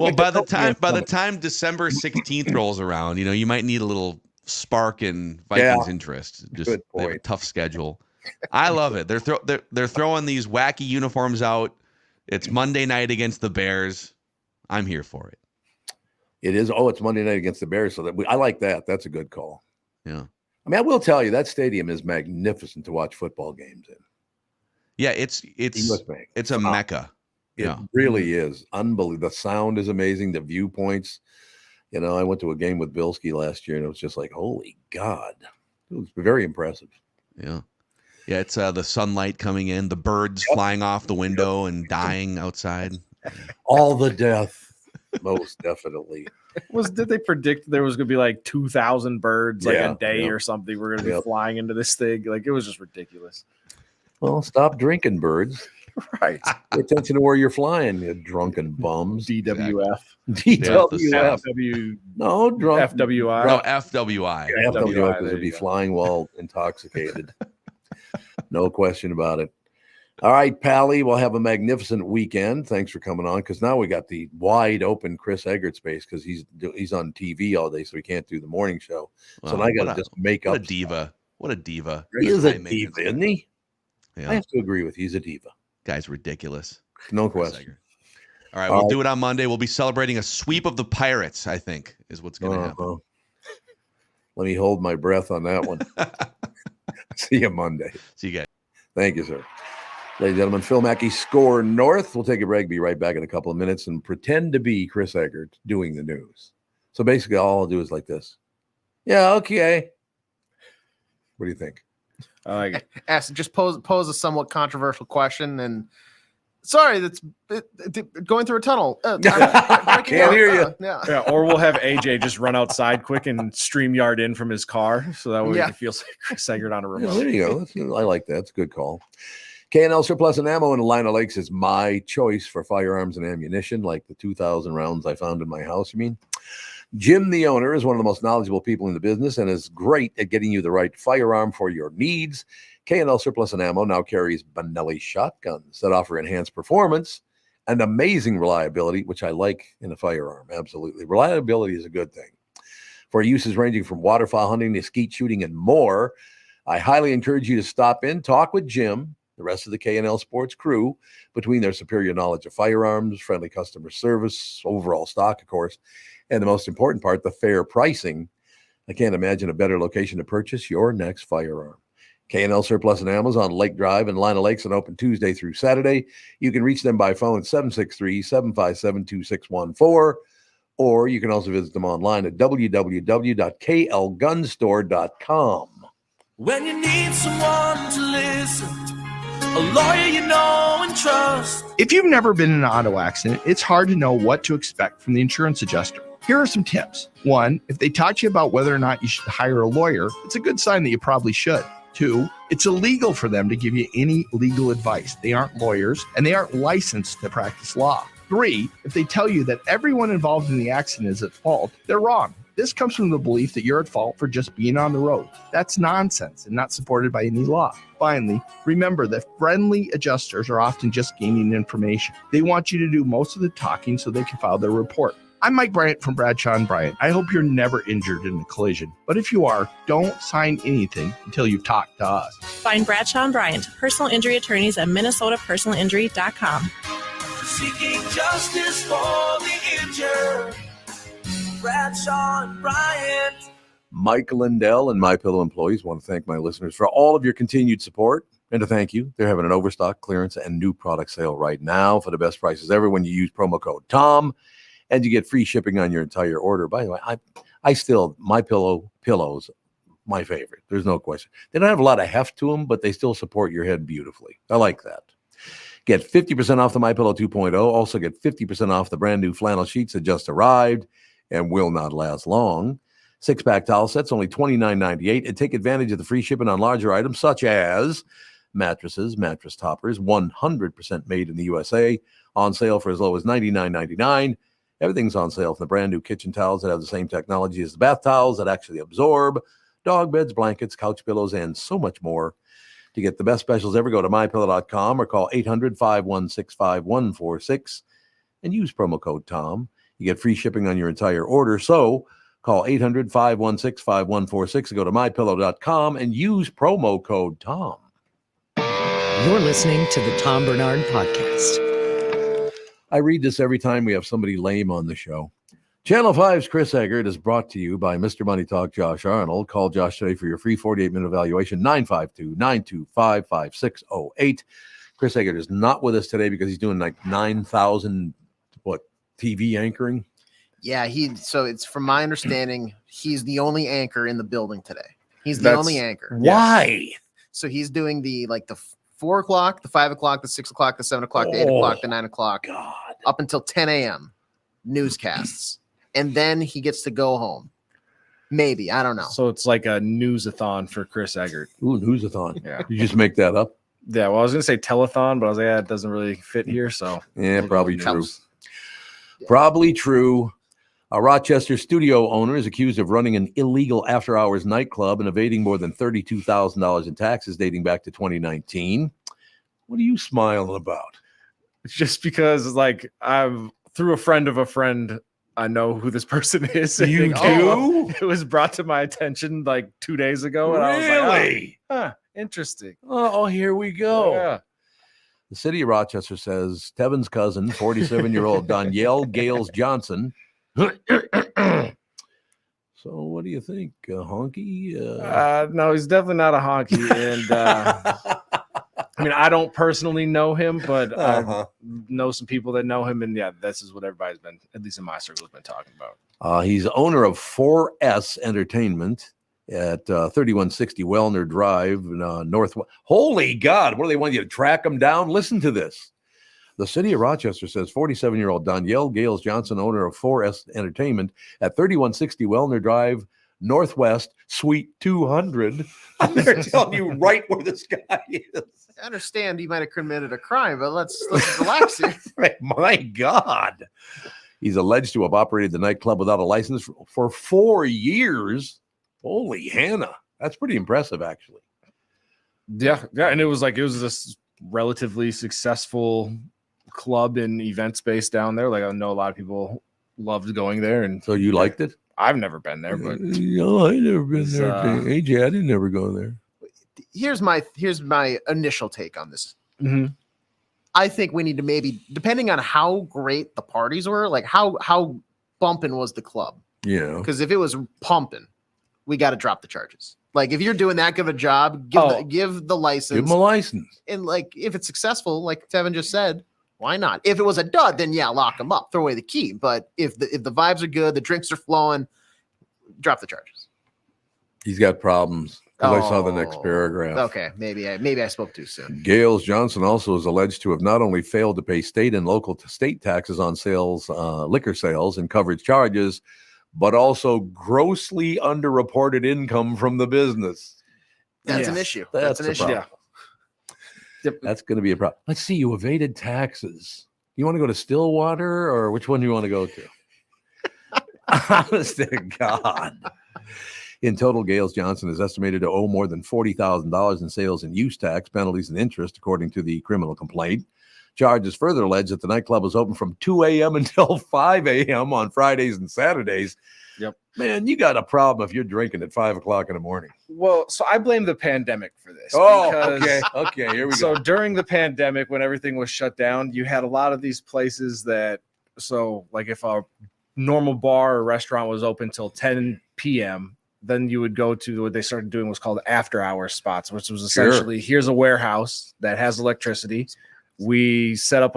like by the time December 16th rolls around, you might need a little spark in Vikings interest. Just they have a tough schedule. I love it. They're throwing these wacky uniforms out. It's Monday night against the Bears. I'm here for it. It is. It's Monday night against the Bears. So I like that. That's a good call. Yeah. I mean, I will tell you that stadium is magnificent to watch football games in. Yeah, it's a mecca. It really is unbelievable. The sound is amazing. The viewpoints, You know, I went to a game with Bilski last year, and it was just like, holy God. It was very impressive. Yeah. Yeah, it's the sunlight coming in, the birds flying off the window and dying outside. All the death, most definitely. Did they predict there was going to be like 2,000 birds like Yeah, a day yeah. or something? We're going to be flying into this thing. Like, it was just ridiculous. Well, stop drinking, birds. Right. Pay attention to where you're flying, you drunken bums. DWF. DWF. No, drunk. FWI. No, FWI. FWI would be flying while intoxicated. No question about it. All right, Pally, we'll have a magnificent weekend. Thanks for coming on, because now we got the wide open Chris Eggert space, because he's on TV all day, so he can't do the morning show. So now I got to just make up. What a diva. What a diva. He is a diva, isn't he? Yeah. I have to agree with you. He's a diva. Guy's ridiculous. No question. All right, we'll do it on Monday. We'll be celebrating a sweep of the Pirates, I think, is what's going to happen. Let me hold my breath on that one. See you Monday. See you guys. Thank you, sir. Ladies and gentlemen, Phil Mackey, SKOR North. We'll take a break, be right back in a couple of minutes, and pretend to be Chris Eggert doing the news. So basically, all I'll do is like this. Yeah, okay. What do you think? Just pose a somewhat controversial question, and sorry, that's going through a tunnel. I can't hear you. Yeah, or we'll have AJ just run outside quick and StreamYard in from his car, so that way he feels like Chris Eggert on a remote. Yeah, there you go. I like that. It's a good call. K&L Surplus and Ammo in Lino Lakes is my choice for firearms and ammunition, like the 2,000 rounds I found in my house, you mean? Jim, the owner, is one of the most knowledgeable people in the business and is great at getting you the right firearm for your needs. K&L Surplus and Ammo now carries Benelli shotguns that offer enhanced performance and amazing reliability, which I like in a firearm. Absolutely. Reliability is a good thing. For uses ranging from waterfowl hunting to skeet shooting and more, I highly encourage you to stop in, talk with Jim, the rest of the K&L Sports crew, between their superior knowledge of firearms, friendly customer service, overall stock, of course, and the most important part, the fair pricing. I can't imagine a better location to purchase your next firearm. K&L Surplus and Ammo on Lake Drive in Lino Lakes and open Tuesday through Saturday. You can reach them by phone at 763-757-2614, or you can also visit them online at www.klgunstore.com. When you need someone to listen, a lawyer you know and trust. If you've never been in an auto accident, it's hard to know what to expect from the insurance adjuster. Here are some tips. 1, if they talk to you about whether or not you should hire a lawyer, it's a good sign that you probably should. 2, it's illegal for them to give you any legal advice. They aren't lawyers and they aren't licensed to practice law. 3, if they tell you that everyone involved in the accident is at fault, they're wrong. This comes from the belief that you're at fault for just being on the road. That's nonsense and not supported by any law. Finally, remember that friendly adjusters are often just gaining information. They want you to do most of the talking so they can file their report. I'm Mike Bryant from Bradshaw & Bryant. I hope you're never injured in a collision. But if you are, don't sign anything until you've talked to us. Find Bradshaw & Bryant, personal injury attorneys at minnesotapersonalinjury.com. Seeking justice for the injured. Bradshaw & Bryant. Mike Lindell and MyPillow employees want to thank my listeners for all of your continued support. And to thank you, they're having an overstock, clearance, and new product sale right now for the best prices ever when you use promo code TOM, and you get free shipping on your entire order. By the way, I still, MyPillow pillows, my favorite. There's no question. They don't have a lot of heft to them, but they still support your head beautifully. I like that. Get 50% off the MyPillow 2.0. Also get 50% off the brand new flannel sheets that just arrived and will not last long. 6-pack towel sets, only $29.98. And take advantage of the free shipping on larger items such as mattresses, mattress toppers, 100% made in the USA, on sale for as low as $99.99. Everything's on sale from the brand new kitchen towels that have the same technology as the bath towels that actually absorb, dog beds, blankets, couch pillows, and so much more. To get the best specials ever, go to mypillow.com or call 800-516-5146 and use promo code TOM. You get free shipping on your entire order. So call 800-516-5146 and go to mypillow.com and use promo code TOM. You're listening to the Tom Barnard Podcast. I read this every time we have somebody lame on the show. Channel 5's Chris Eggert is brought to you by Mr. Money Talk Josh Arnold. Call Josh today for your free 48-minute evaluation, 952-925-5608. Chris Eggert is not with us today because he's doing like 9,000, TV anchoring? Yeah, so it's from my understanding, he's the only anchor in the building today. He's the only anchor. Why? So he's doing the 4 o'clock, the 5 o'clock, the 6 o'clock, the 7 o'clock, the 8 o'clock, the 9 o'clock, up until 10 a.m. newscasts. And then he gets to go home. Maybe. I don't know. So it's like a newsathon for Chris Eggert. Ooh, newsathon. Yeah. You just make that up? Yeah, well, I was going to say telethon, but I was like, it doesn't really fit here. So yeah, probably true. Probably true. A Rochester studio owner is accused of running an illegal after-hours nightclub and evading more than $32,000 in taxes dating back to 2019. What are you smiling about? It's just because, like, I've through a friend of a friend, I know who this person is. You do? It was brought to my attention like 2 days ago, and Really? I was like, interesting. Oh, here we go. Yeah. The city of Rochester says Tevin's cousin, 47-year-old Danielle Gales Johnson. So what do you think? Honky? No, he's definitely not a honky. And I mean, I don't personally know him, but I know some people that know him. And yeah, this is what everybody's been, at least in my circle, has been talking about. He's owner of 4S Entertainment at 3160 Wellner Drive, Northwest. Holy God, what do they want you to track them down? Listen to this. The city of Rochester says 47-year-old Danielle Gales Johnson, owner of 4S Entertainment at 3160 Wellner Drive, Northwest, Suite 200. They're telling you right where this guy is. I understand he might have committed a crime, but let's relax here. My God. He's alleged to have operated the nightclub without a license for 4 years. Holy Hannah. That's pretty impressive, actually. Yeah. And it was this relatively successful club and event space down there. Like, I know a lot of people loved going there. And so you liked it? I've never been there, but no, I never been there. AJ, I didn't never go there. Here's my initial take on this. Mm-hmm. I think we need to maybe, depending on how great the parties were, like how bumping was the club. Yeah. Because if it was pumping, we got to drop the charges. Like, if you're doing that good of a job, give the license. Give them a license. And like, if it's successful, like Tevin just said, why not? If it was a dud, then yeah, lock them up, throw away the key. But if the vibes are good, the drinks are flowing, drop the charges. He's got problems. I saw the next paragraph. Okay, maybe I spoke too soon. Gales Johnson also is alleged to have not only failed to pay state and local state taxes on sales, liquor sales, and coverage charges, but also grossly underreported income from the business. That's an issue. That's an a issue. problem. Yep. That's going to be a problem. Let's see. You evaded taxes. You want to go to Stillwater, or which one do you want to go to? Honest to God. In total, Gales Johnson is estimated to owe more than $40,000 in sales and use tax, penalties, and interest, according to the criminal complaint. Charges further allege that the nightclub was open from 2 a.m. until 5 a.m. on Fridays and Saturdays. Yep. Man, you got a problem if you're drinking at 5 o'clock in the morning. Well, so I blame the pandemic for this. Okay, here we go. So during the pandemic, when everything was shut down, you had a lot of these places that, so like if a normal bar or restaurant was open till 10 p.m., then you would go to what they started doing was called after hours spots, which was essentially here's a warehouse that has electricity. We set up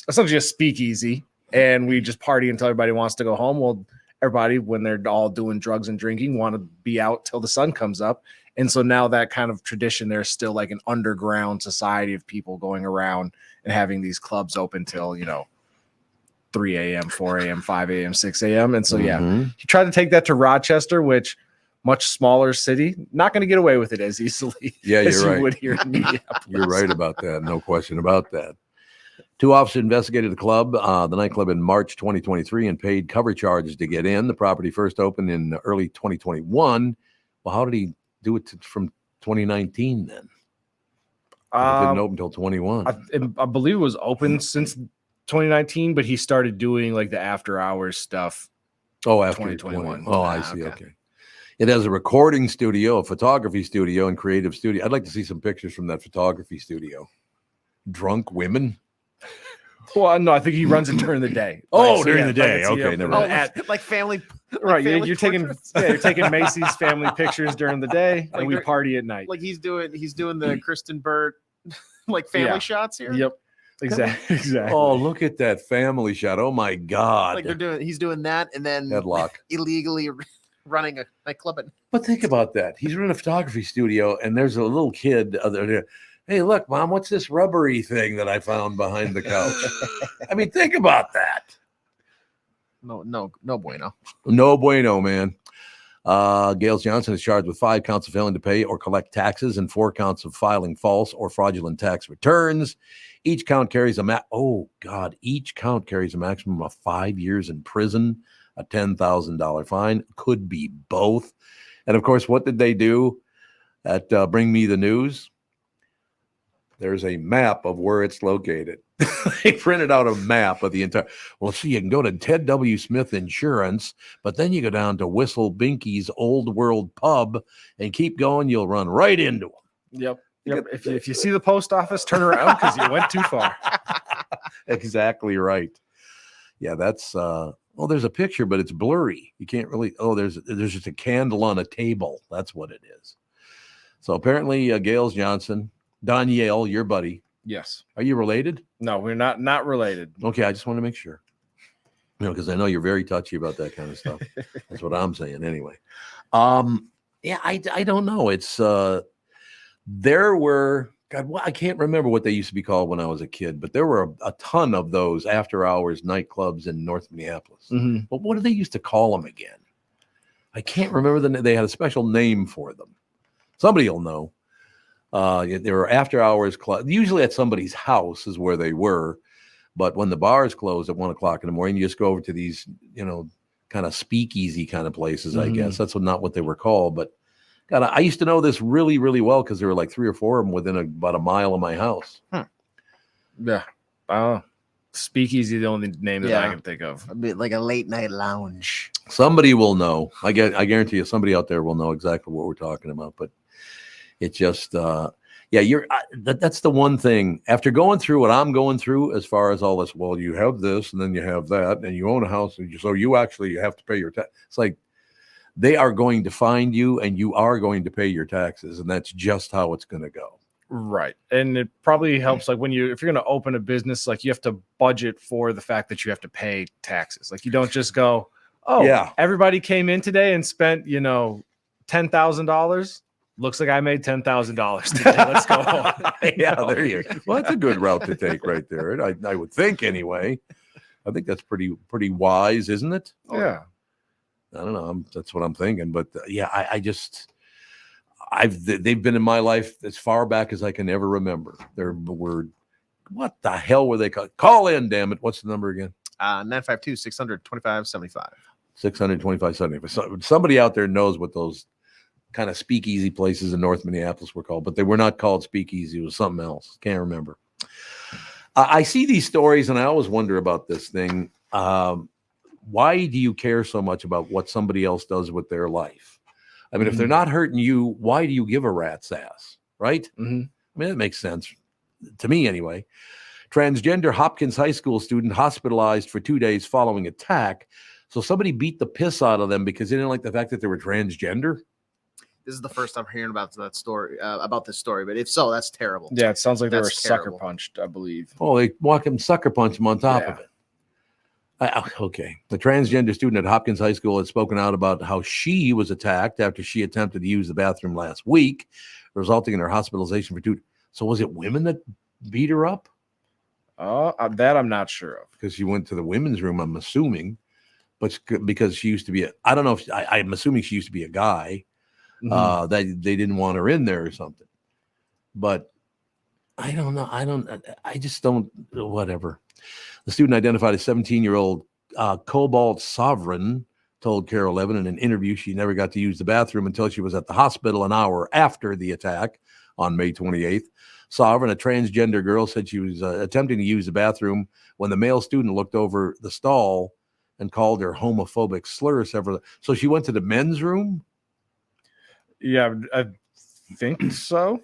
essentially a speakeasy and we just party until everybody wants to go home. Well, everybody, when they're all doing drugs and drinking, want to be out till the sun comes up. And so now that kind of tradition, there's still like an underground society of people going around and having these clubs open till, 3 a.m., 4 a.m., 5 a.m., 6 a.m. And so, he tried to take that to Rochester, which much smaller city, not going to get away with it as easily as you're right. you would here in Minneapolis. You're right about that. No question about that. 2 officers investigated the club, the nightclub, in March 2023 and paid cover charges to get in. The property first opened in early 2021. Well, how did he do it from 2019 then? It didn't open until 21. I believe it was open since 2019, but he started doing like the after hours stuff. After 2021. I see. Okay. It has a recording studio, a photography studio, and creative studio. I'd like to see some pictures from that photography studio. Drunk women. Well, no, I think he runs it during the day. During the day. Okay, never mind. Like family. Right, family you're taking Macy's family pictures during the day, and we party at night. Like he's doing the Kristen Burt like family shots here. Yep. Exactly. Oh, look at that family shot. Oh my God. Like he's doing that and then Headlock. illegally running a nightclub. But think about that. He's running a photography studio, and there's a little kid there. Hey, look, Mom, what's this rubbery thing that I found behind the couch? I mean, think about that. No bueno. No bueno, man. Gales Johnson is charged with 5 counts of failing to pay or collect taxes and 4 counts of filing false or fraudulent tax returns. Each count carries each count carries a maximum of 5 years in prison, a $10,000 fine, could be both. And of course, what did they do at Bring Me the News? There's a map of where it's located. They printed out a map of the entire. Well, see, you can go to Ted W. Smith Insurance, but then you go down to Whistle Binky's Old World Pub and keep going. You'll run right into them. Yep. If you see the post office, turn around because you went too far. Exactly right. Yeah, that's. There's a picture, but it's blurry. You can't really. There's just a candle on a table. That's what it is. So apparently, Gales Johnson. Danielle, your buddy. Yes. Are you related? No, we're not related. Okay, I just want to make sure. Because I know you're very touchy about that kind of stuff. That's what I'm saying anyway. Yeah, I don't know. It's there were I can't remember what they used to be called when I was a kid, but there were a ton of those after hours nightclubs in North Minneapolis. Mm-hmm. But what do they used to call them again? I can't remember they had a special name for them. Somebody will know. There were after hours clubs, usually at somebody's house is where they were. But when the bars closed at 1 o'clock in the morning, you just go over to these, kind of speakeasy kind of places, I guess. That's not what they were called. But God, I used to know this really, really well because there were like 3 or 4 of them within about a mile of my house. Yeah. Speakeasy, the only name that I can think of. A bit like a late night lounge. Somebody will know. I guarantee you somebody out there will know exactly what we're talking about. But it just, that's the one thing. After going through what I'm going through, as far as all this, well, you have this, and then you have that, and you own a house, and so you actually have to pay your tax. It's like they are going to find you, and you are going to pay your taxes, and that's just how it's going to go. Right, and it probably helps. Like if you're going to open a business, like you have to budget for the fact that you have to pay taxes. Like you don't just go, everybody came in today and spent $10,000. Looks like I made $10,000 today. Let's go home. There you go. Well, that's a good route to take right there. I would think anyway. I think that's pretty wise, isn't it? Yeah. I don't know. That's what I'm thinking. But they've been in my life as far back as I can ever remember. What the hell were they called? Call in, damn it. What's the number again? 952-625-75. 625-75. So, somebody out there knows what those kind of speakeasy places in North Minneapolis were called, but they were not called speakeasy. It was something else. Can't remember. I see these stories and I always wonder about this thing. Why do you care so much about what somebody else does with their life? I mean, if they're not hurting you, why do you give a rat's ass? Right? Mm-hmm. I mean, that makes sense to me anyway. Transgender Hopkins High School student hospitalized for 2 days following attack. So somebody beat the piss out of them because they didn't like the fact that they were transgender. This is the first I'm hearing about this story, but if so, that's terrible. Yeah, it sounds like they were sucker terrible. punched, I believe. Oh, they walk him, sucker punch him on top of it. Okay. The transgender student at Hopkins High School had spoken out about how she was attacked after she attempted to use the bathroom last week, resulting in her hospitalization for 2 days. So was it women that beat her up? That I'm not sure of. Because she went to the women's room, I'm assuming, but because she used to be I don't know if I'm assuming she used to be a guy. That they didn't want her in there or something, but I don't know. I just don't. Whatever. The student identified as 17-year-old Cobalt Sovereign told Carol Levin in an interview she never got to use the bathroom until she was at the hospital an hour after the attack on May 28th. Sovereign, a transgender girl, said she was attempting to use the bathroom when the male student looked over the stall and called her homophobic slur several. So she went to the men's room. Yeah, I think so.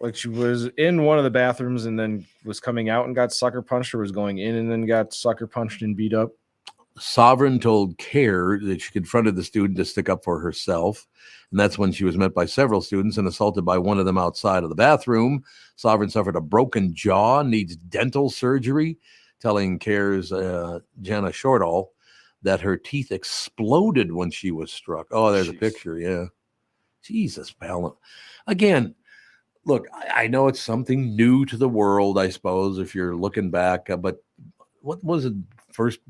Like she was in one of the bathrooms and then was coming out and got sucker punched, or was going in and then got sucker punched and beat up. Sovereign told CARE that she confronted the student to stick up for herself. And that's when she was met by several students and assaulted by one of them outside of the bathroom. Sovereign suffered a broken jaw, needs dental surgery, telling CARE's Jenna Shortall that her teeth exploded when she was struck. Oh, there's a picture. Yeah. Jesus, pal. Again, look, I know it's something new to the world, I suppose, if you're looking back. But what was the first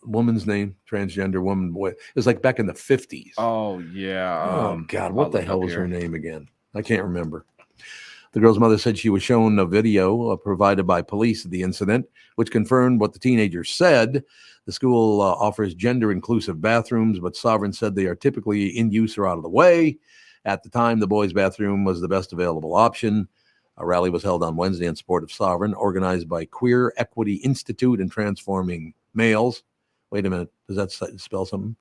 woman's name? Transgender woman. It was like back in the 50s. Oh, yeah. Oh, God. What the hell was her name again? I can't remember. The girl's mother said she was shown a video provided by police of the incident, which confirmed what the teenager said. The school offers gender-inclusive bathrooms, but Sovereign said they are typically in use or out of the way. At the time, the boys' bathroom was the best available option. A rally was held on Wednesday in support of Sovereign, organized by Queer Equity Institute and Transforming Males. Wait a minute. Does that spell something?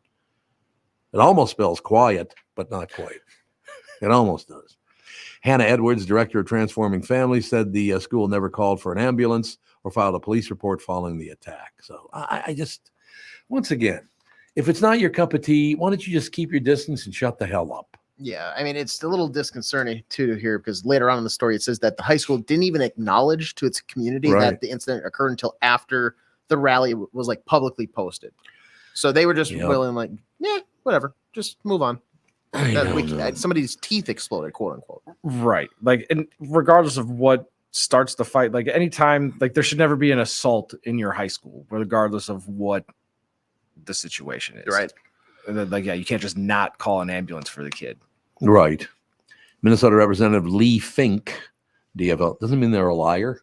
It almost spells quiet, but not quite. It almost does. Hannah Edwards, director of Transforming Families, said the school never called for an ambulance or filed a police report following the attack. So I just, once again, if it's not your cup of tea, why don't you just keep your distance and shut the hell up? Yeah, I mean, it's a little disconcerting too here because later on in the story, it says that the high school didn't even acknowledge to its community that the incident occurred until after the rally was like publicly posted. So they were just willing, like, yeah, whatever, just move on. Somebody's teeth exploded, quote unquote. Right. Like, and regardless of what starts the fight, like anytime, like there should never be an assault in your high school, regardless of what the situation is. Right. And then, like, yeah, you can't just not call an ambulance for the kid. Right. Minnesota Representative Lee Fink, DFL, doesn't mean they're a liar.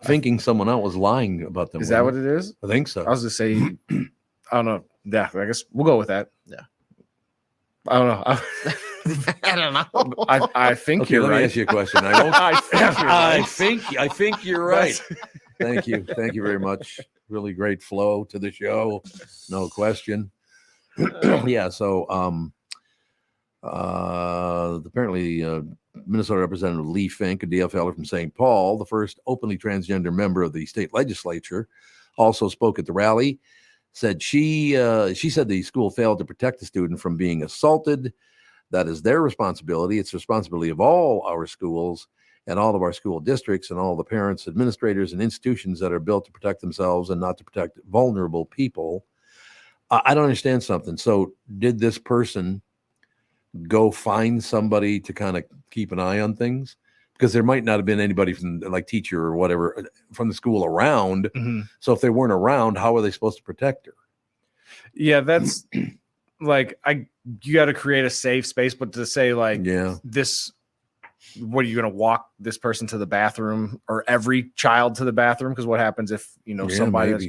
Thinking someone else was lying about them. Is that what it is? I think so. I was going to say, I don't know. Yeah, I guess we'll go with that. Yeah. I don't know. I don't know. I think Okay, you're let right. me ask you a question. I think you're right. Thank you. Thank you very much. Really great flow to the show. No question. Yeah. So, apparently, Minnesota Representative Lee Fink, a DFLer from St. Paul, the first openly transgender member of the state legislature, also spoke at the rally. Said she said the school failed to protect the student from being assaulted. That is their responsibility. It's the responsibility of all our schools and all of our school districts and all the parents, administrators, and institutions that are built to protect themselves and not to protect vulnerable people. I don't understand something. So did this person go find somebody to kind of keep an eye on things? Because there might not have been anybody from like teacher or whatever from the school around. Mm-hmm. So if they weren't around, how are they supposed to protect her? Yeah, that's like, you got to create a safe space, but to say like, this, what are you going to walk this person to the bathroom or every child to the bathroom? Because what happens if, somebody that's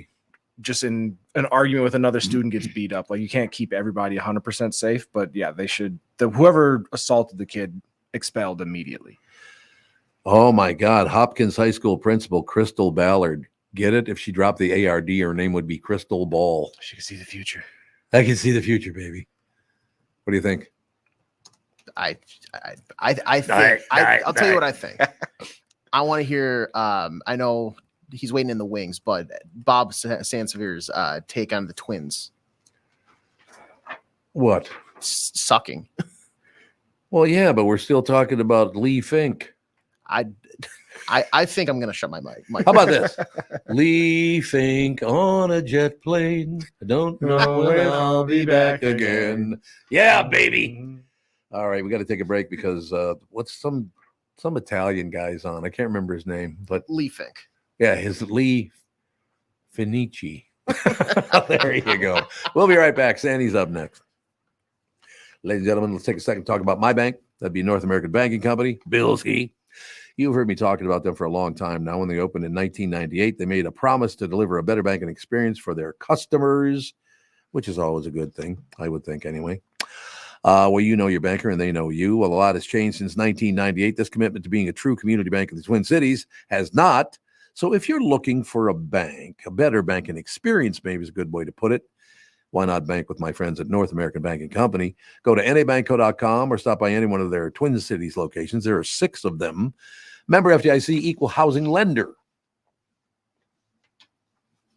just in an argument with another student gets beat up? Like, you can't keep everybody 100% safe, but yeah, they should, whoever assaulted the kid expelled immediately. Oh my God. Hopkins High School principal, Crystal Ballard. Get it? If she dropped the ARD, her name would be Crystal Ball. She can see the future. I can see the future, baby. What do you think? I'll tell you what I think. I want to hear, I know he's waiting in the wings, but Bob Sansevere's take on the twins. What? Sucking. Well, yeah, but we're still talking about Lee Fink. I think I'm going to shut my mic. How about this? Lee Fink on a jet plane. I don't know when I'll be back again. Yeah, baby. All right, we got to take a break because what's some Italian guy's on? I can't remember his name, but Lee Fink. Yeah, his Lee Finici. There you go. We'll be right back. Sandy's up next. Ladies and gentlemen, let's take a second to talk about my bank. That'd be North American Banking Company, Bilski. You've heard me talking about them for a long time now. When they opened in 1998, they made a promise to deliver a better banking experience for their customers, which is always a good thing, I would think anyway. Well, you know your banker and they know you. Well, a lot has changed since 1998. This commitment to being a true community bank in the Twin Cities has not. So if you're looking for a bank, a better banking experience, maybe is a good way to put it, why not bank with my friends at North American Banking Company? Go to nabankco.com or stop by any one of their Twin Cities locations. There are 6 of them. Member FDIC, equal housing lender.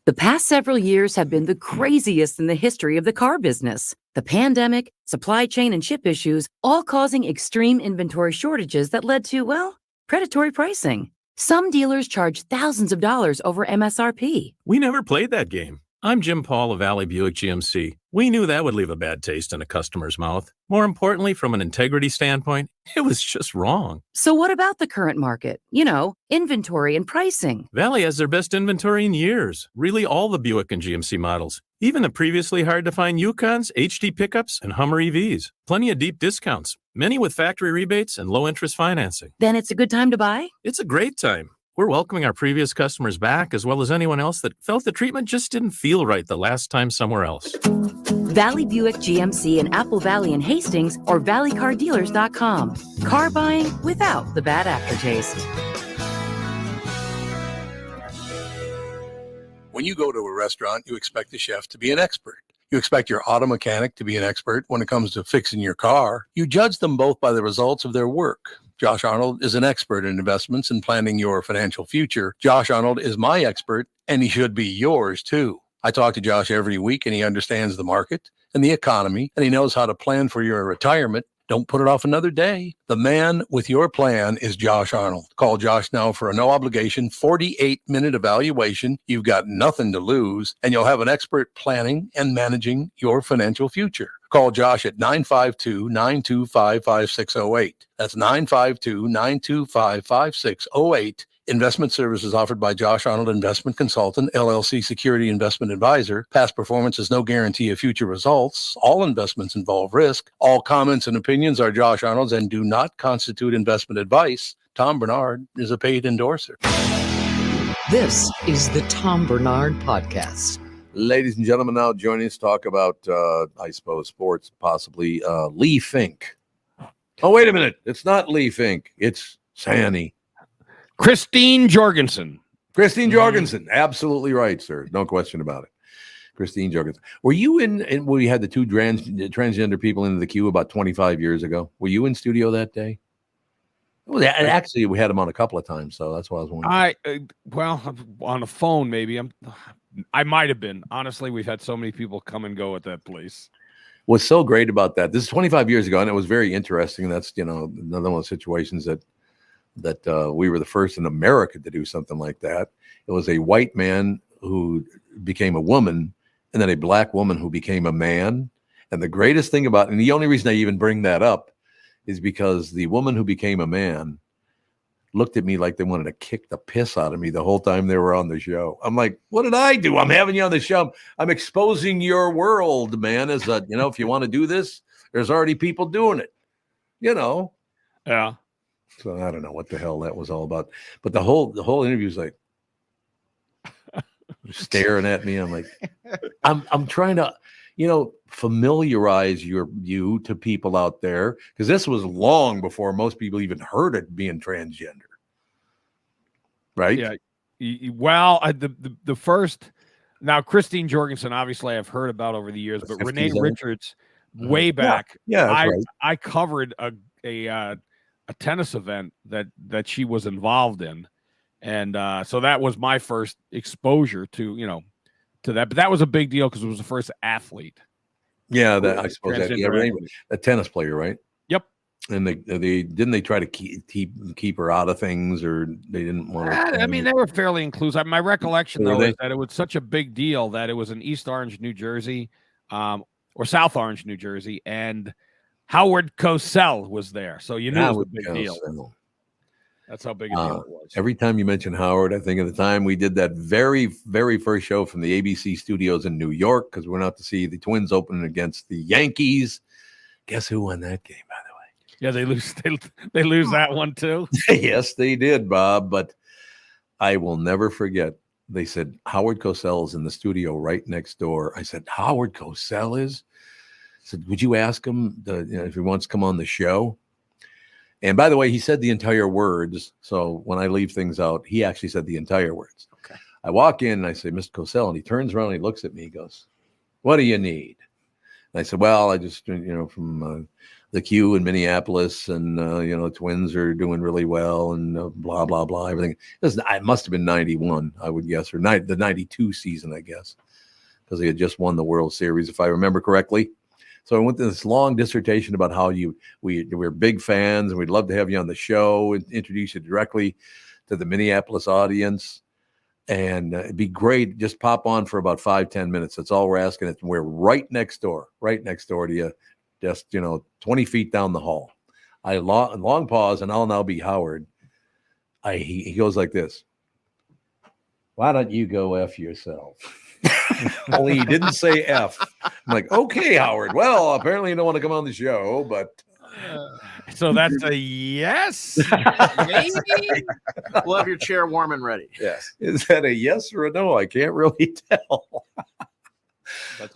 The past several years have been the craziest in the history of the car business. The pandemic, supply chain, and chip issues all causing extreme inventory shortages that led to, well, predatory pricing. Some dealers charge thousands of dollars over MSRP. We never played that game. I'm Jim Paul of Valley Buick GMC. We knew that would leave a bad taste in a customer's mouth. More importantly, from an integrity standpoint, it was just wrong. So what about the current market? You know, inventory and pricing. Valley has their best inventory in years. Really all the Buick and GMC models. Even the previously hard-to-find Yukons, HD pickups, and Hummer EVs. Plenty of deep discounts. Many with factory rebates and low-interest financing. Then it's a good time to buy? It's a great time. We're welcoming our previous customers back, as well as anyone else that felt the treatment just didn't feel right the last time somewhere else. Valley Buick GMC in Apple Valley and Hastings or valleycardealers.com. Car buying without the bad aftertaste. When you go to a restaurant, you expect the chef to be an expert. You expect your auto mechanic to be an expert when it comes to fixing your car. You judge them both by the results of their work. Josh Arnold is an expert in investments and planning your financial future. Josh Arnold is my expert, and he should be yours too. I talk to Josh every week, and he understands the market and the economy, and he knows how to plan for your retirement. Don't put it off another day. The man with your plan is Josh Arnold. Call Josh now for a no-obligation 48-minute evaluation. You've got nothing to lose, and you'll have an expert planning and managing your financial future. Call Josh at 952-925-5608. That's 952-925-5608. Investment services offered by Josh Arnold Investment Consultant, LLC Security Investment Advisor. Past performance is no guarantee of future results. All investments involve risk. All comments and opinions are Josh Arnold's and do not constitute investment advice. Tom Barnard is a paid endorser. This is the Tom Barnard Podcast. Ladies and gentlemen, now joining us to talk about, I suppose, sports, possibly Lee Fink. Oh, wait a minute. It's not Lee Fink. It's Sanny. Christine Jorgensen. Christine Jorgensen. Absolutely right, sir. No question about it. Christine Jorgensen. Were you in when we had the two transgender people into the queue about 25 years ago? Were you in studio that day? Well, actually, we had them on a couple of times, so that's why I was wondering. Well, on the phone, maybe. I might have been. Honestly, we've had so many people come and go at that place. What's so great about that? This is 25 years ago, and it was very interesting. That's, another one of those situations that we were the first in America to do something like that. It was a white man who became a woman, and then a black woman who became a man. And the greatest thing about, and the only reason I even bring that up is because the woman who became a man looked at me like they wanted to kick the piss out of me the whole time they were on the show. I'm like, what did I do? I'm having you on the show. I'm exposing your world, man. As a, if you want to do this, there's already people doing it, Yeah. So I don't know what the hell that was all about, but the whole interview is like staring at me. I'm like, I'm trying to, familiarize you to people out there, because this was long before most people even heard it being transgender, right? Yeah. Well, the first, now Christine Jorgensen, obviously I've heard about over the years, but Renee Richards, way back, I covered a tennis event that she was involved in, and so that was my first exposure to that. But that was a big deal because it was the first athlete. Yeah, I suppose a tennis player, right? Yep. And they didn't they try to keep her out of things, or they didn't want to? I mean, they were fairly inclusive. My recollection though is that it was such a big deal that it was in East Orange, New Jersey, or South Orange, New Jersey, and Howard Cosell was there, so you knew it was a big deal. That's how big a deal it was. Every time you mention Howard, I think of the time we did that very, very first show from the ABC studios in New York, because we went out to see the Twins opening against the Yankees. Guess who won that game, by the way? Yeah, they lose. They lose that one too. Yes, they did, Bob. But I will never forget. They said Howard Cosell is in the studio right next door. I said, Howard Cosell is? I said, would you ask him if he wants to come on the show? And by the way, he said the entire words. So when I leave things out, he actually said the entire words. Okay. I walk in and I say, Mr. Cosell, and he turns around and he looks at me. He goes, what do you need? And I said, well, I just, from the Q in Minneapolis, and the Twins are doing really well, and blah blah blah. Everything. It must have been 91, I would guess, or the 92 season, I guess, because they had just won the World Series, if I remember correctly. So I went to this long dissertation about how we're big fans, and we'd love to have you on the show and introduce you directly to the Minneapolis audience. And it'd be great. Just pop on for about 5-10 minutes. That's all we're asking. We're right next door to you. Just 20 feet down the hall. Long pause, and I'll now be Howard. He goes like this. Why don't you go F yourself? Only he didn't say F. I'm like, okay, Howard. Well, apparently you don't want to come on the show, but so that's a yes. Maybe we'll have your chair warm and ready. Yes. Is that a yes or a no? I can't really tell.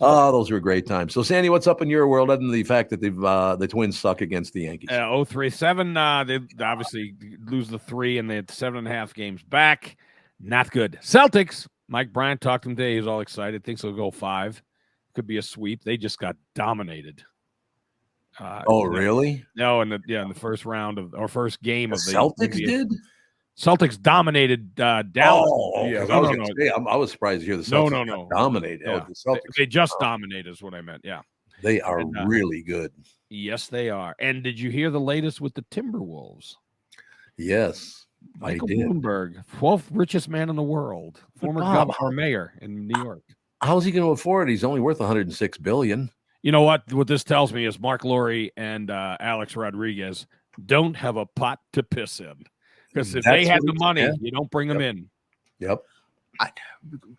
Those were great times. So, Sandy, what's up in your world other than the fact that the Twins suck against the Yankees? 0-3-7. They obviously lose the 3, and they had 7.5 games back. Not good. Celtics. Mike Bryant talked to him today. He's all excited. Thinks they'll go 5. Could be a sweep. They just got dominated. Really? No, in the first round of or first game of the Celtics did. Celtics dominated Dallas. Yeah, I was surprised to hear the Celtics no. dominate. Yeah. The Celtics they just dominated is what I meant. Yeah, they are really good. Yes, they are. And did you hear the latest with the Timberwolves? Yes, Michael I did. Bloomberg, 12th richest man in the world, former governor or mayor in New York. How's he going to afford it? He's only worth $106 billion. You know what? What this tells me is Mark Lowry and Alex Rodriguez don't have a pot to piss in. Because if they had the money, you don't bring them in. Yep.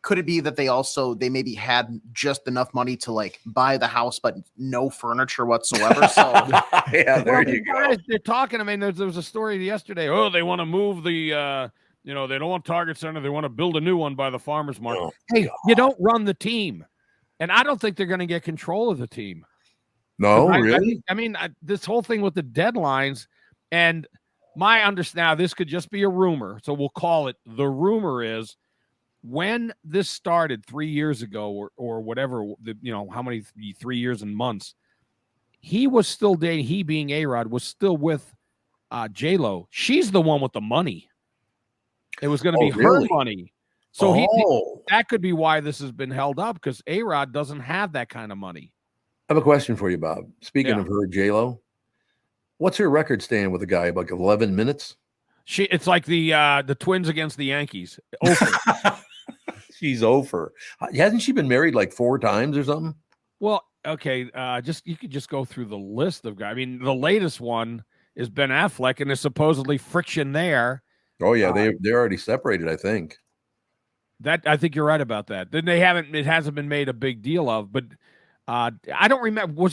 Could it be that they maybe had just enough money to buy the house, but no furniture whatsoever? So yeah, there you go. They're talking. I mean, there was a story yesterday. Oh, they want to move the, they don't want Target Center. They want to build a new one by the farmers market. Oh, hey, God. You don't run the team, and I don't think they're going to get control of the team. No, really. I mean, this whole thing with the deadlines and. My understanding, now this could just be a rumor, so we'll call it the rumor is when this started 3 years ago or whatever, how many 3 years and months, he was still dating, he being A-Rod, was still with J-Lo. She's the one with the money. It was going to be her money. So that could be why this has been held up, because A-Rod doesn't have that kind of money. I have a question for you, Bob. Speaking of her, J-Lo. What's her record stand with the guy? Like 11 minutes? It's like the Twins against the Yankees. She's over. Hasn't she been married like 4 times or something? Well, okay. You could just go through the list of guys. I mean, the latest one is Ben Affleck, and there's supposedly friction there. Oh yeah, they're already separated, I think. I think you're right about that. Then it hasn't been made a big deal of, but. I don't remember.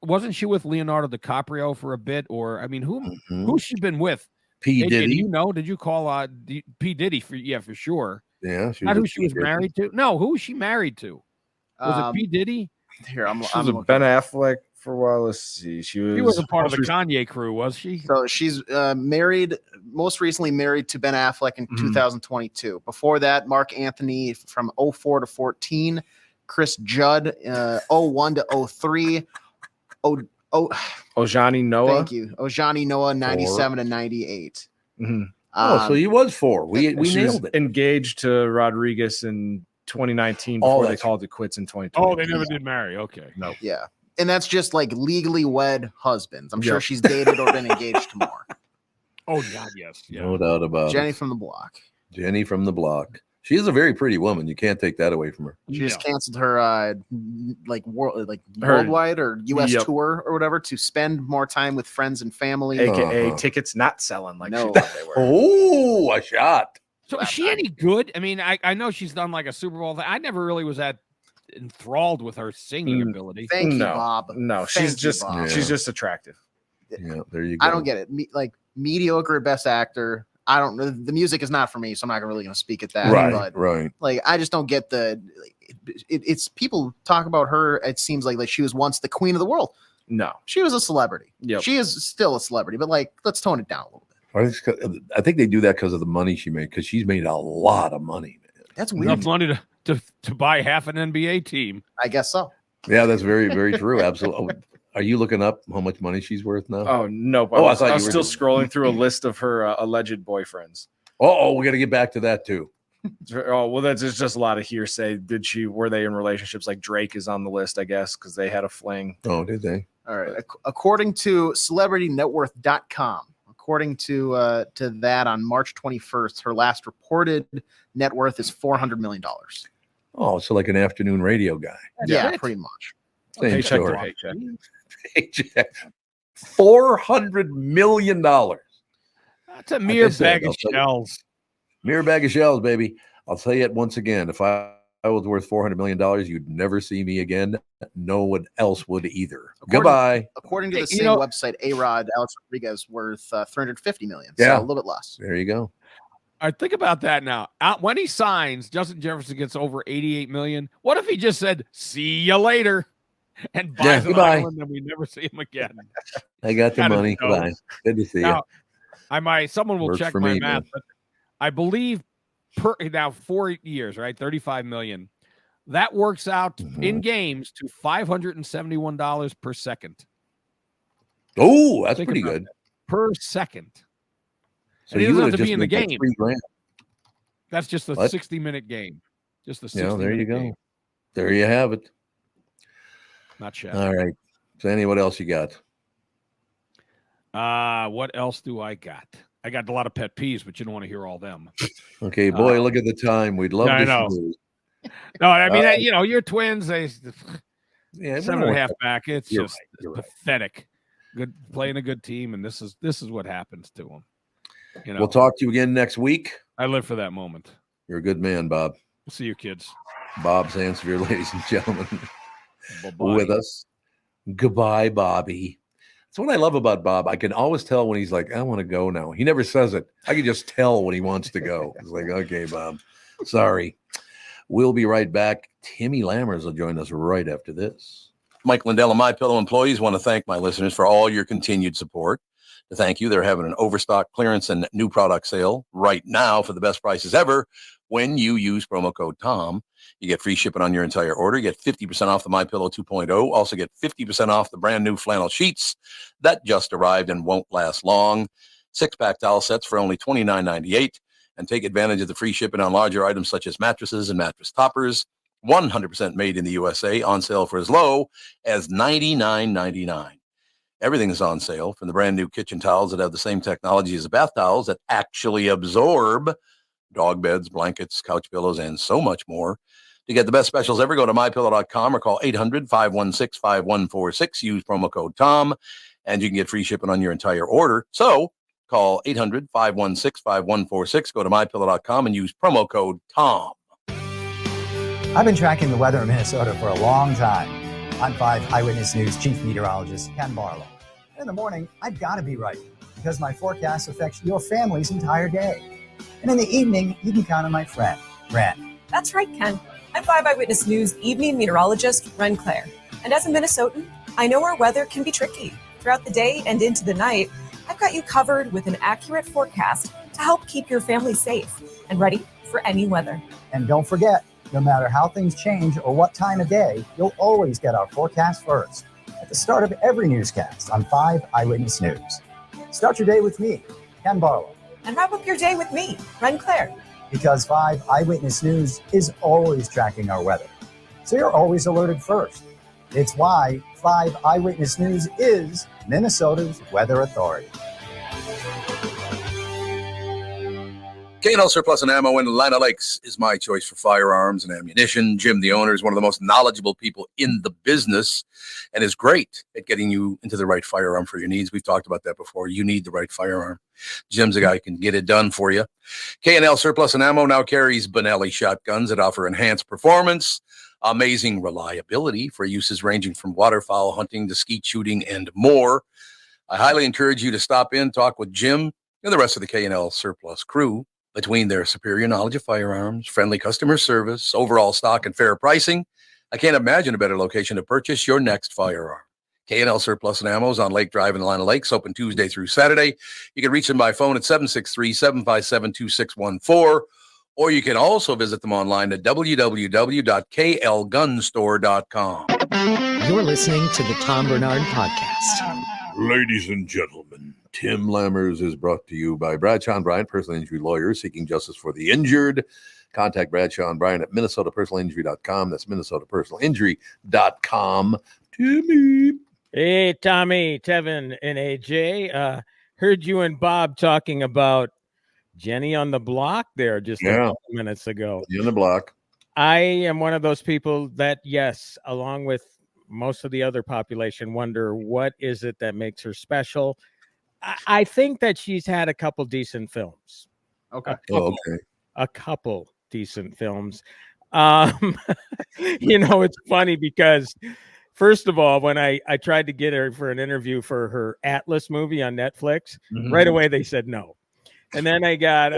Wasn't she with Leonardo DiCaprio for a bit? Or I mean, who's she been with? P. Diddy. Did you call P. Diddy for sure? Yeah, not who she was married to. No, who was she married to? Was it P. Diddy? Here, I'm Ben Affleck for a while. Let's see. She was a part of the Kanye crew, was she? So she's married. Most recently married to Ben Affleck in 2022. Before that, Mark Anthony from 04 to 14. Chris Judd, 01 to 03. Ojani Noah. Thank you. Ojani Noah, 97 to 98. Mm-hmm. So he was 4. We nailed it. Engaged to Rodriguez in 2019 before they called it quits in 2020. Oh, they never did marry. Okay. No. Yeah. And that's just legally wed husbands. I'm sure she's dated or been engaged to more. Oh, God, yes. Yeah. No doubt about Jenny it. from the block. Jenny from the block. She is a very pretty woman. You can't take that away from her. She just canceled her worldwide or U.S. tour or whatever to spend more time with friends and family. AKA tickets not selling she thought they were. Oh, a shot. So is she any good? I mean, I know she's done like a Super Bowl thing. I never really was that enthralled with her singing ability. Thank you, Bob. No, she's just attractive. Yeah, there you go. I don't get it. Mediocre at best actor. I don't know. The music is not for me, so I'm not really going to speak at that. Right. I just don't get it's people talk about her. It seems like she was once the queen of the world. No, she was a celebrity. Yep. She is still a celebrity, but let's tone it down a little bit. I think they do that because of the money she made, because she's made a lot of money, man. That's weird. Enough money to buy half an NBA team. I guess so. Yeah, that's very, very true. Absolutely. Are you looking up how much money she's worth now? Oh, no. I I was still scrolling through a list of her alleged boyfriends. Oh, we got to get back to that too. Oh, well, that's just a lot of hearsay. Were they in relationships? Like Drake is on the list, I guess, because they had a fling. Oh, did they? All right. According to CelebrityNetWorth.com, according to that, on March 21st, her last reported net worth is $400 million. Oh, so like an afternoon radio guy. Yeah, pretty much. Same Paycheck to story. paycheck. $400 million. That's a mere bag of shells. Mere bag of shells, baby. I'll tell you it once again. If I was worth $400 million, you'd never see me again. No one else would either. Goodbye. According to the same website, A-Rod, Alex Rodriguez worth $350 million. Yeah. So a little bit less. There you go. All right, think about that now. When he signs, Justin Jefferson gets over $88 million. What if he just said, "See you later," and buys an island and we never see him again? I got the money. Goodbye. Good to see you. Someone will Works check for my me, math, man. but I believe now 4 years, right? $35 million. That works out in games to $571 per second. Oh, that's pretty good. Per second. So and he you doesn't would have to be in the game. $3,000. That's just a 60-minute game. Just a 60-minute there you go. game. There you have it. Not shabby. All right. Sandy, what else you got? What else do I got? I got a lot of pet peeves, but you don't want to hear all them. Okay, boy, look at the time. We'd love to know. No, I mean, your Twins, they 7.5 back. It's You're just right. pathetic. Good playing a good team, and this is what happens to them. We'll talk to you again next week. I live for that moment. You're a good man, Bob. We'll see you, kids. Bob Sansevere, ladies and gentlemen, Bye-bye. with us. Goodbye, Bobby. That's what I love about Bob. I can always tell when he's like, "I want to go now." He never says it. I can just tell when he wants to go. It's like, okay, Bob, sorry. We'll be right back. Timmy Lammers will join us right after this. Mike Lindell and MyPillow employees want to thank my listeners for all your continued support. To thank you, they're having an overstock clearance and new product sale right now for the best prices ever. When you use promo code TOM, you get free shipping on your entire order. You get 50% off the MyPillow 2.0. Also get 50% off the brand new flannel sheets that just arrived and won't last long. 6-pack towel sets for only $29.98. And take advantage of the free shipping on larger items such as mattresses and mattress toppers. 100% made in the USA, on sale for as low as $99.99. Everything is on sale, from the brand new kitchen towels that have the same technology as the bath towels that actually absorb dog beds, blankets, couch pillows, and so much more. To get the best specials ever, go to mypillow.com or call 800-516-5146. Use promo code TOM, and you can get free shipping on your entire order. So call 800-516-5146. Go to mypillow.com and use promo code TOM. I've been tracking the weather in Minnesota for a long time. I'm 5 Eyewitness News Chief Meteorologist Ken Barlow. In the morning, I've got to be right because my forecast affects your family's entire day. And in the evening, you can count on my friend, Ren. That's right, Ken. I'm 5 Eyewitness News evening meteorologist Ren Claire. And as a Minnesotan, I know our weather can be tricky. Throughout the day and into the night, I've got you covered with an accurate forecast to help keep your family safe and ready for any weather. And don't forget, no matter how things change or what time of day, you'll always get our forecast first at the start of every newscast on 5 Eyewitness News. Start your day with me, Ken Barlow. And wrap up your day with me, Ren Claire. Because 5 Eyewitness News is always tracking our weather, so you're always alerted first. It's why 5 Eyewitness News is Minnesota's weather authority. K&L Surplus and Ammo in Atlanta Lakes is my choice for firearms and ammunition. Jim, the owner, is one of the most knowledgeable people in the business and is great at getting you into the right firearm for your needs. We've talked about that before. You need the right firearm. Jim's a guy who can get it done for you. K&L Surplus and Ammo now carries Benelli shotguns that offer enhanced performance, amazing reliability for uses ranging from waterfowl hunting to skeet shooting and more. I highly encourage you to stop in, talk with Jim and the rest of the K&L Surplus crew. Between their superior knowledge of firearms, friendly customer service, overall stock, and fair pricing, I can't imagine a better location to purchase your next firearm. K&L Surplus and Ammo is on Lake Drive in Atlanta Lakes, open Tuesday through Saturday. You can reach them by phone at 763-757-2614, or you can also visit them online at www.klgunstore.com. You're listening to the Tom Barnard Podcast. Ladies and gentlemen, Tim Lammers is brought to you by Bradshaw and Bryant, personal injury lawyers seeking justice for the injured. Contact Bradshaw and Bryant at minnesotapersonalinjury.com. That's minnesotapersonalinjury.com. Timmy. Hey, Tommy, Tevin, and AJ. Heard you and Bob talking about Jenny on the block there just a couple minutes ago. Jenny on the block. I am one of those people that, yes, along with most of the other population, wonder what is it that makes her special. I think that she's had a couple decent films. Okay. A couple decent films. It's funny because, first of all, when I tried to get her for an interview for her Atlas movie on Netflix, right away they said no. And then I got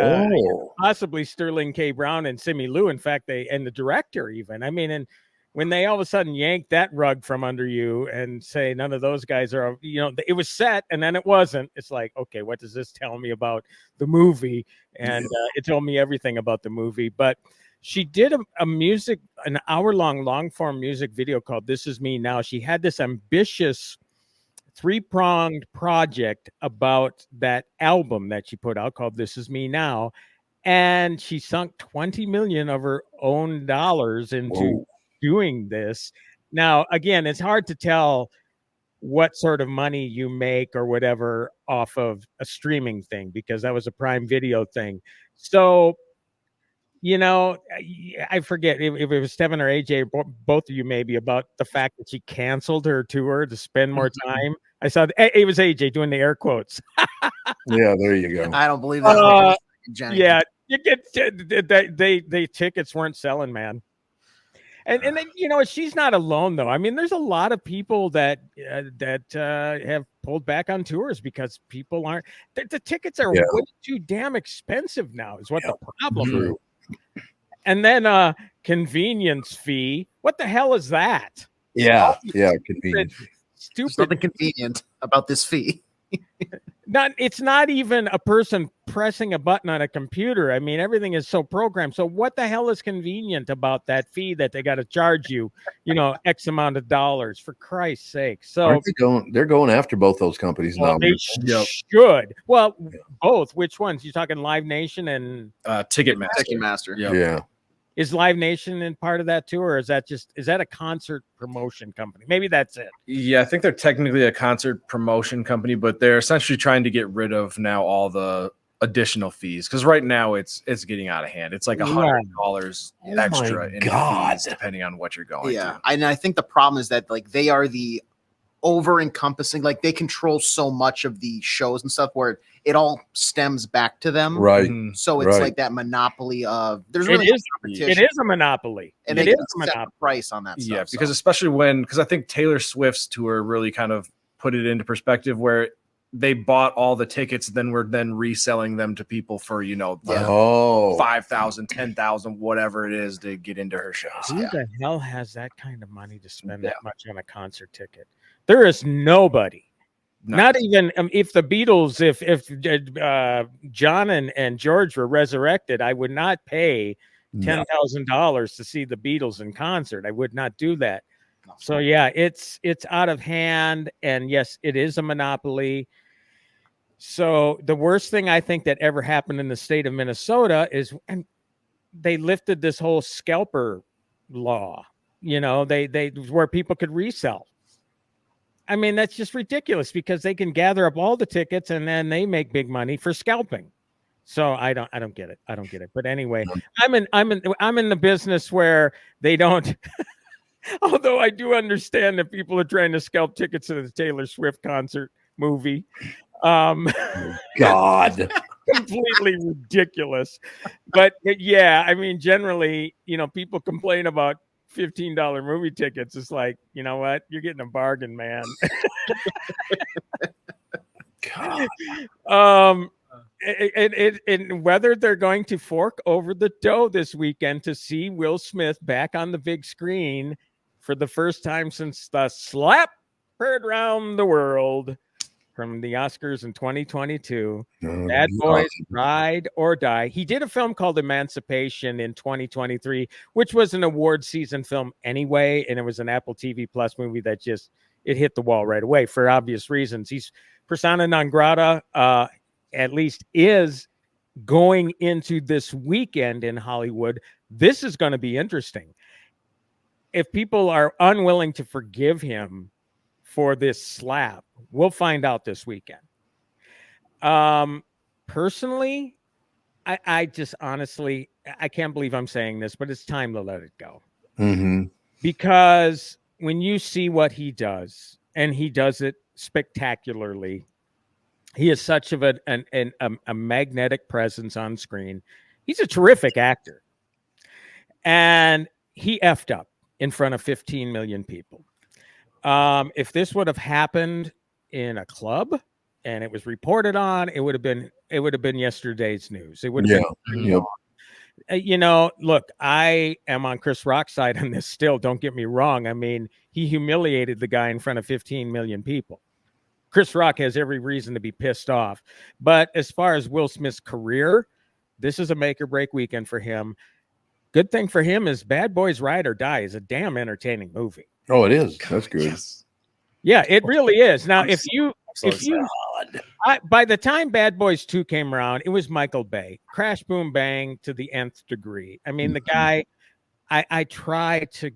possibly Sterling K. Brown and Simu Liu. In fact, and the director even. I mean, and when they all of a sudden yank that rug from under you and say none of those guys are, it was set and then it wasn't. It's like, okay, what does this tell me about the movie? And it told me everything about the movie. But she did an hour-long, long-form music video called "This Is Me Now." She had this ambitious three-pronged project about that album that she put out called "This Is Me Now," and she sunk $20 million of her own dollars into doing this. Now, again, it's hard to tell what sort of money you make or whatever off of a streaming thing because that was a Prime Video thing. So, I forget if it was Stephen or AJ, both of you maybe, about the fact that she canceled her tour to spend more time. I saw it was AJ doing the air quotes. Yeah, there you go. I don't believe that. Jenny. Yeah, you get they tickets weren't selling, man. And then she's not alone though. I mean, there's a lot of people that have pulled back on tours because people aren't. The tickets are way too damn expensive now. Is what the problem is. And then convenience fee. What the hell is that? Yeah, convenience fee. Stupid. There's nothing convenient about this fee. It's not even a person pressing a button on a computer. I mean, everything is so programmed. So what the hell is convenient about that fee that they got to charge you, X amount of dollars, for Christ's sake? So they're going after both those companies now. They should. Well, both. Which ones? You talking Live Nation and Ticketmaster? Ticketmaster. Yeah. Is Live Nation in part of that too, or is that a concert promotion company? Maybe that's it. Yeah, I think they're technically a concert promotion company, but they're essentially trying to get rid of now all the additional fees because right now it's getting out of hand. It's like $100 extra in fees depending on what you're going to. And I think the problem is that they are the over-encompassing, they control so much of the shows and stuff where it all stems back to them, right? So it's like that monopoly of there's really competition. It is a monopoly, and it is a monopoly price on that stuff. Because especially because I think Taylor Swift's tour really kind of put it into perspective where they bought all the tickets, then we're reselling them to people for $5,000, $10,000, whatever it is to get into her shows. Who the hell has that kind of money to spend that much on a concert ticket? There is nobody. Not even if the Beatles, if John and George were resurrected, I would not pay $10,000 to see the Beatles in concert. I would not do that. So it's out of hand, and yes, it is a monopoly. So the worst thing I think that ever happened in the state of Minnesota is, and they lifted this whole scalper law. They where people could resell. I mean, that's just ridiculous because they can gather up all the tickets and then they make big money for scalping. So I don't get it. I don't get it. But anyway, I'm in the business where they don't. Although I do understand that people are trying to scalp tickets to the Taylor Swift concert movie. God, completely ridiculous. But I mean, generally, people complain about $15 movie tickets. It's like, you know what? You're getting a bargain, man. And whether they're going to fork over the dough this weekend to see Will Smith back on the big screen for the first time since the slap heard around the world. from the Oscars in 2022. No, Bad Boys, Ride or Die. He did a film called Emancipation in 2023, which was an award season film anyway, and it was an Apple TV Plus movie that it hit the wall right away for obvious reasons. He's persona non grata, at least is going into this weekend in Hollywood. This is going to be interesting. If people are unwilling to forgive him for this slap, we'll find out this weekend. Personally, I just honestly, I can't believe I'm saying this, but it's time to let it go. Mm-hmm. Because when you see what he does, and he does it spectacularly, he is such of a magnetic presence on screen. He's a terrific actor. And he effed up in front of 15 million people. If this would have happened in a club and it was reported on, it would have been yesterday's news. It would have been. You know, look, I am on Chris Rock's side on this still. Don't get me wrong. I mean, he humiliated the guy in front of 15 million people. Chris Rock has every reason to be pissed off. But as far as Will Smith's career, this is a make or break weekend for him. Good thing for him is Bad Boys Ride or Die is a damn entertaining movie. Oh, it is. That's good. Yes. Yeah, it really is. Now, by the time Bad Boys 2 came around, it was Michael Bay. Crash, boom, bang to the nth degree. I mean, the guy, I try to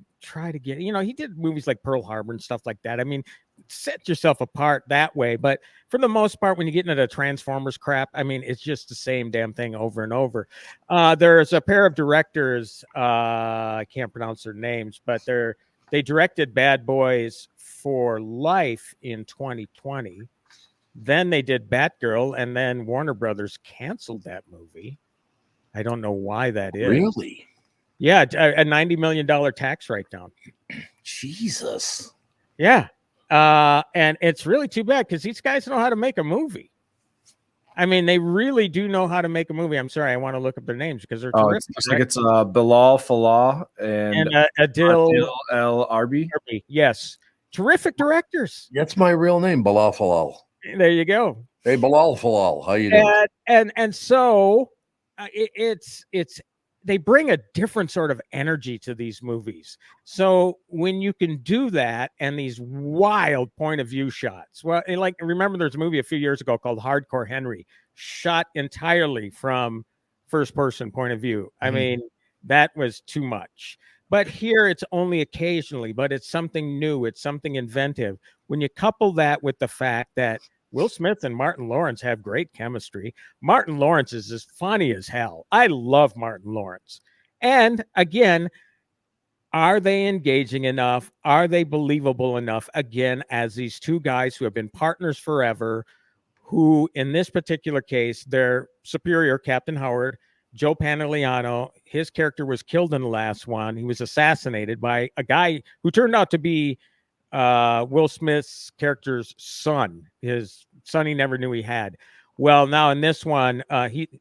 get, he did movies like Pearl Harbor and stuff like that. I mean, set yourself apart that way. But for the most part, when you get into the Transformers crap, I mean, it's just the same damn thing over and over. There's a pair of directors, I can't pronounce their names, but they directed Bad Boys for Life in 2020. Then they did Batgirl, and then Warner Brothers canceled that movie. I don't know why that is. Really? Yeah, a $90 million tax write-down. Jesus. Yeah. And it's really too bad because these guys know how to make a movie. I mean, they really do know how to make a movie. I'm sorry, I want to look up their names because they're terrific. It looks like it's Bilal Fallah and Adil El Arbi. Yes. Terrific directors. That's my real name, Bilal Falal. There you go. Hey, Bilal Falal, how you doing? And so it's they bring a different sort of energy to these movies. So when you can do that and these wild point of view shots, well, like remember there's a movie a few years ago called Hardcore Henry, shot entirely from first person point of view. I mean, that was too much. But here it's only occasionally, but it's something new. It's something inventive. When you couple that with the fact that Will Smith and Martin Lawrence have great chemistry. Martin Lawrence is as funny as hell. I love Martin Lawrence. And again, are they engaging enough? Are they believable enough? Again, as these two guys who have been partners forever, who in this particular case, their superior, Captain Howard, Joe Pantoliano, his character was killed in the last one. He was assassinated by a guy who turned out to be Will Smith's character's son, his son he never knew he had. Well, now in this one,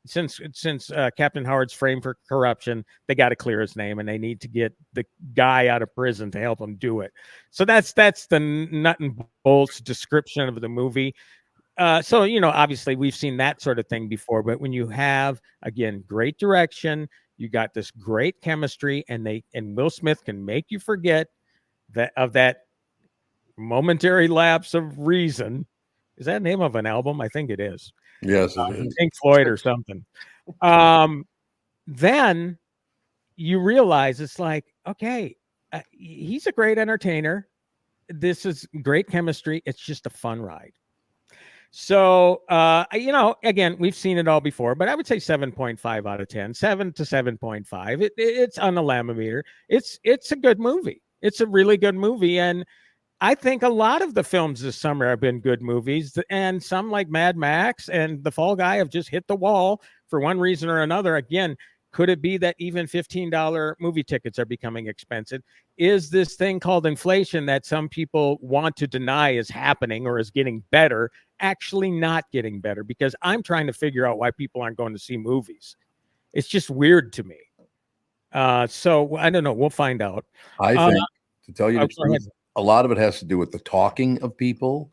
since Captain Howard's framed for corruption, they got to clear his name, and they need to get the guy out of prison to help him do it. So that's the nut and bolts description of the movie. So obviously we've seen that sort of thing before, but when you have again great direction, you got this great chemistry, and Will Smith can make you forget that momentary lapse of reason. Is that the name of an album? I think it is. Yes, it is. Pink Floyd or something. Then you realize it's like, okay, he's a great entertainer. This is great chemistry. It's just a fun ride. So, again, we've seen it all before, but I would say 7.5 out of 10, 7 to 7.5. It's on the Lammometer. It's a good movie. It's a really good movie. And I think a lot of the films this summer have been good movies, and some like Mad Max and The Fall Guy have just hit the wall for one reason or another. Again, could it be that even $15 movie tickets are becoming expensive? Is this thing called inflation that some people want to deny is happening or is getting better actually not getting better? Because I'm trying to figure out why people aren't going to see movies. It's just weird to me. So I don't know. We'll find out. I think, to tell you the truth, a lot of it has to do with the talking of people.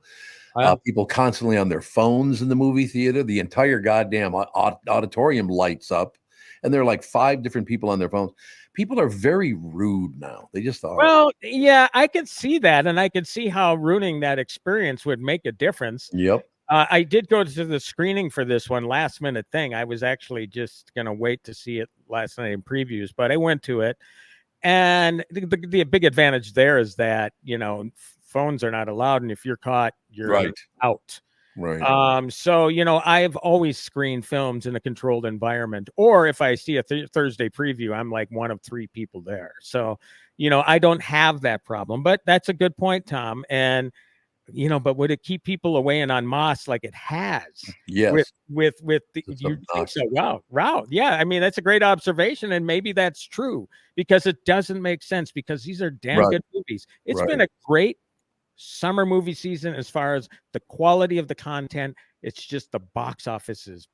People constantly on their phones in the movie theater. The entire goddamn auditorium lights up, and there are like 5 different people on their phones. People are very rude now. They just are. Well, yeah, I could see that, and I could see how ruining that experience would make a difference. Yep. I did go to the screening for this one, last minute thing. I was actually just going to wait to see it last night in previews, but I went to it. And the big advantage there is that, phones are not allowed. And if you're caught, you're out. Right. So, I've always screened films in a controlled environment. Or if I see a Thursday preview, I'm like one of 3 people there. So, I don't have that problem. But that's a good point, Tom. And but would it keep people away and on Moss like it has? Yes. With you think so? Wow. Yeah. I mean, that's a great observation, and maybe that's true because it doesn't make sense because these are damn good movies. It's been a great summer movie season as far as the quality of the content. It's just the box office is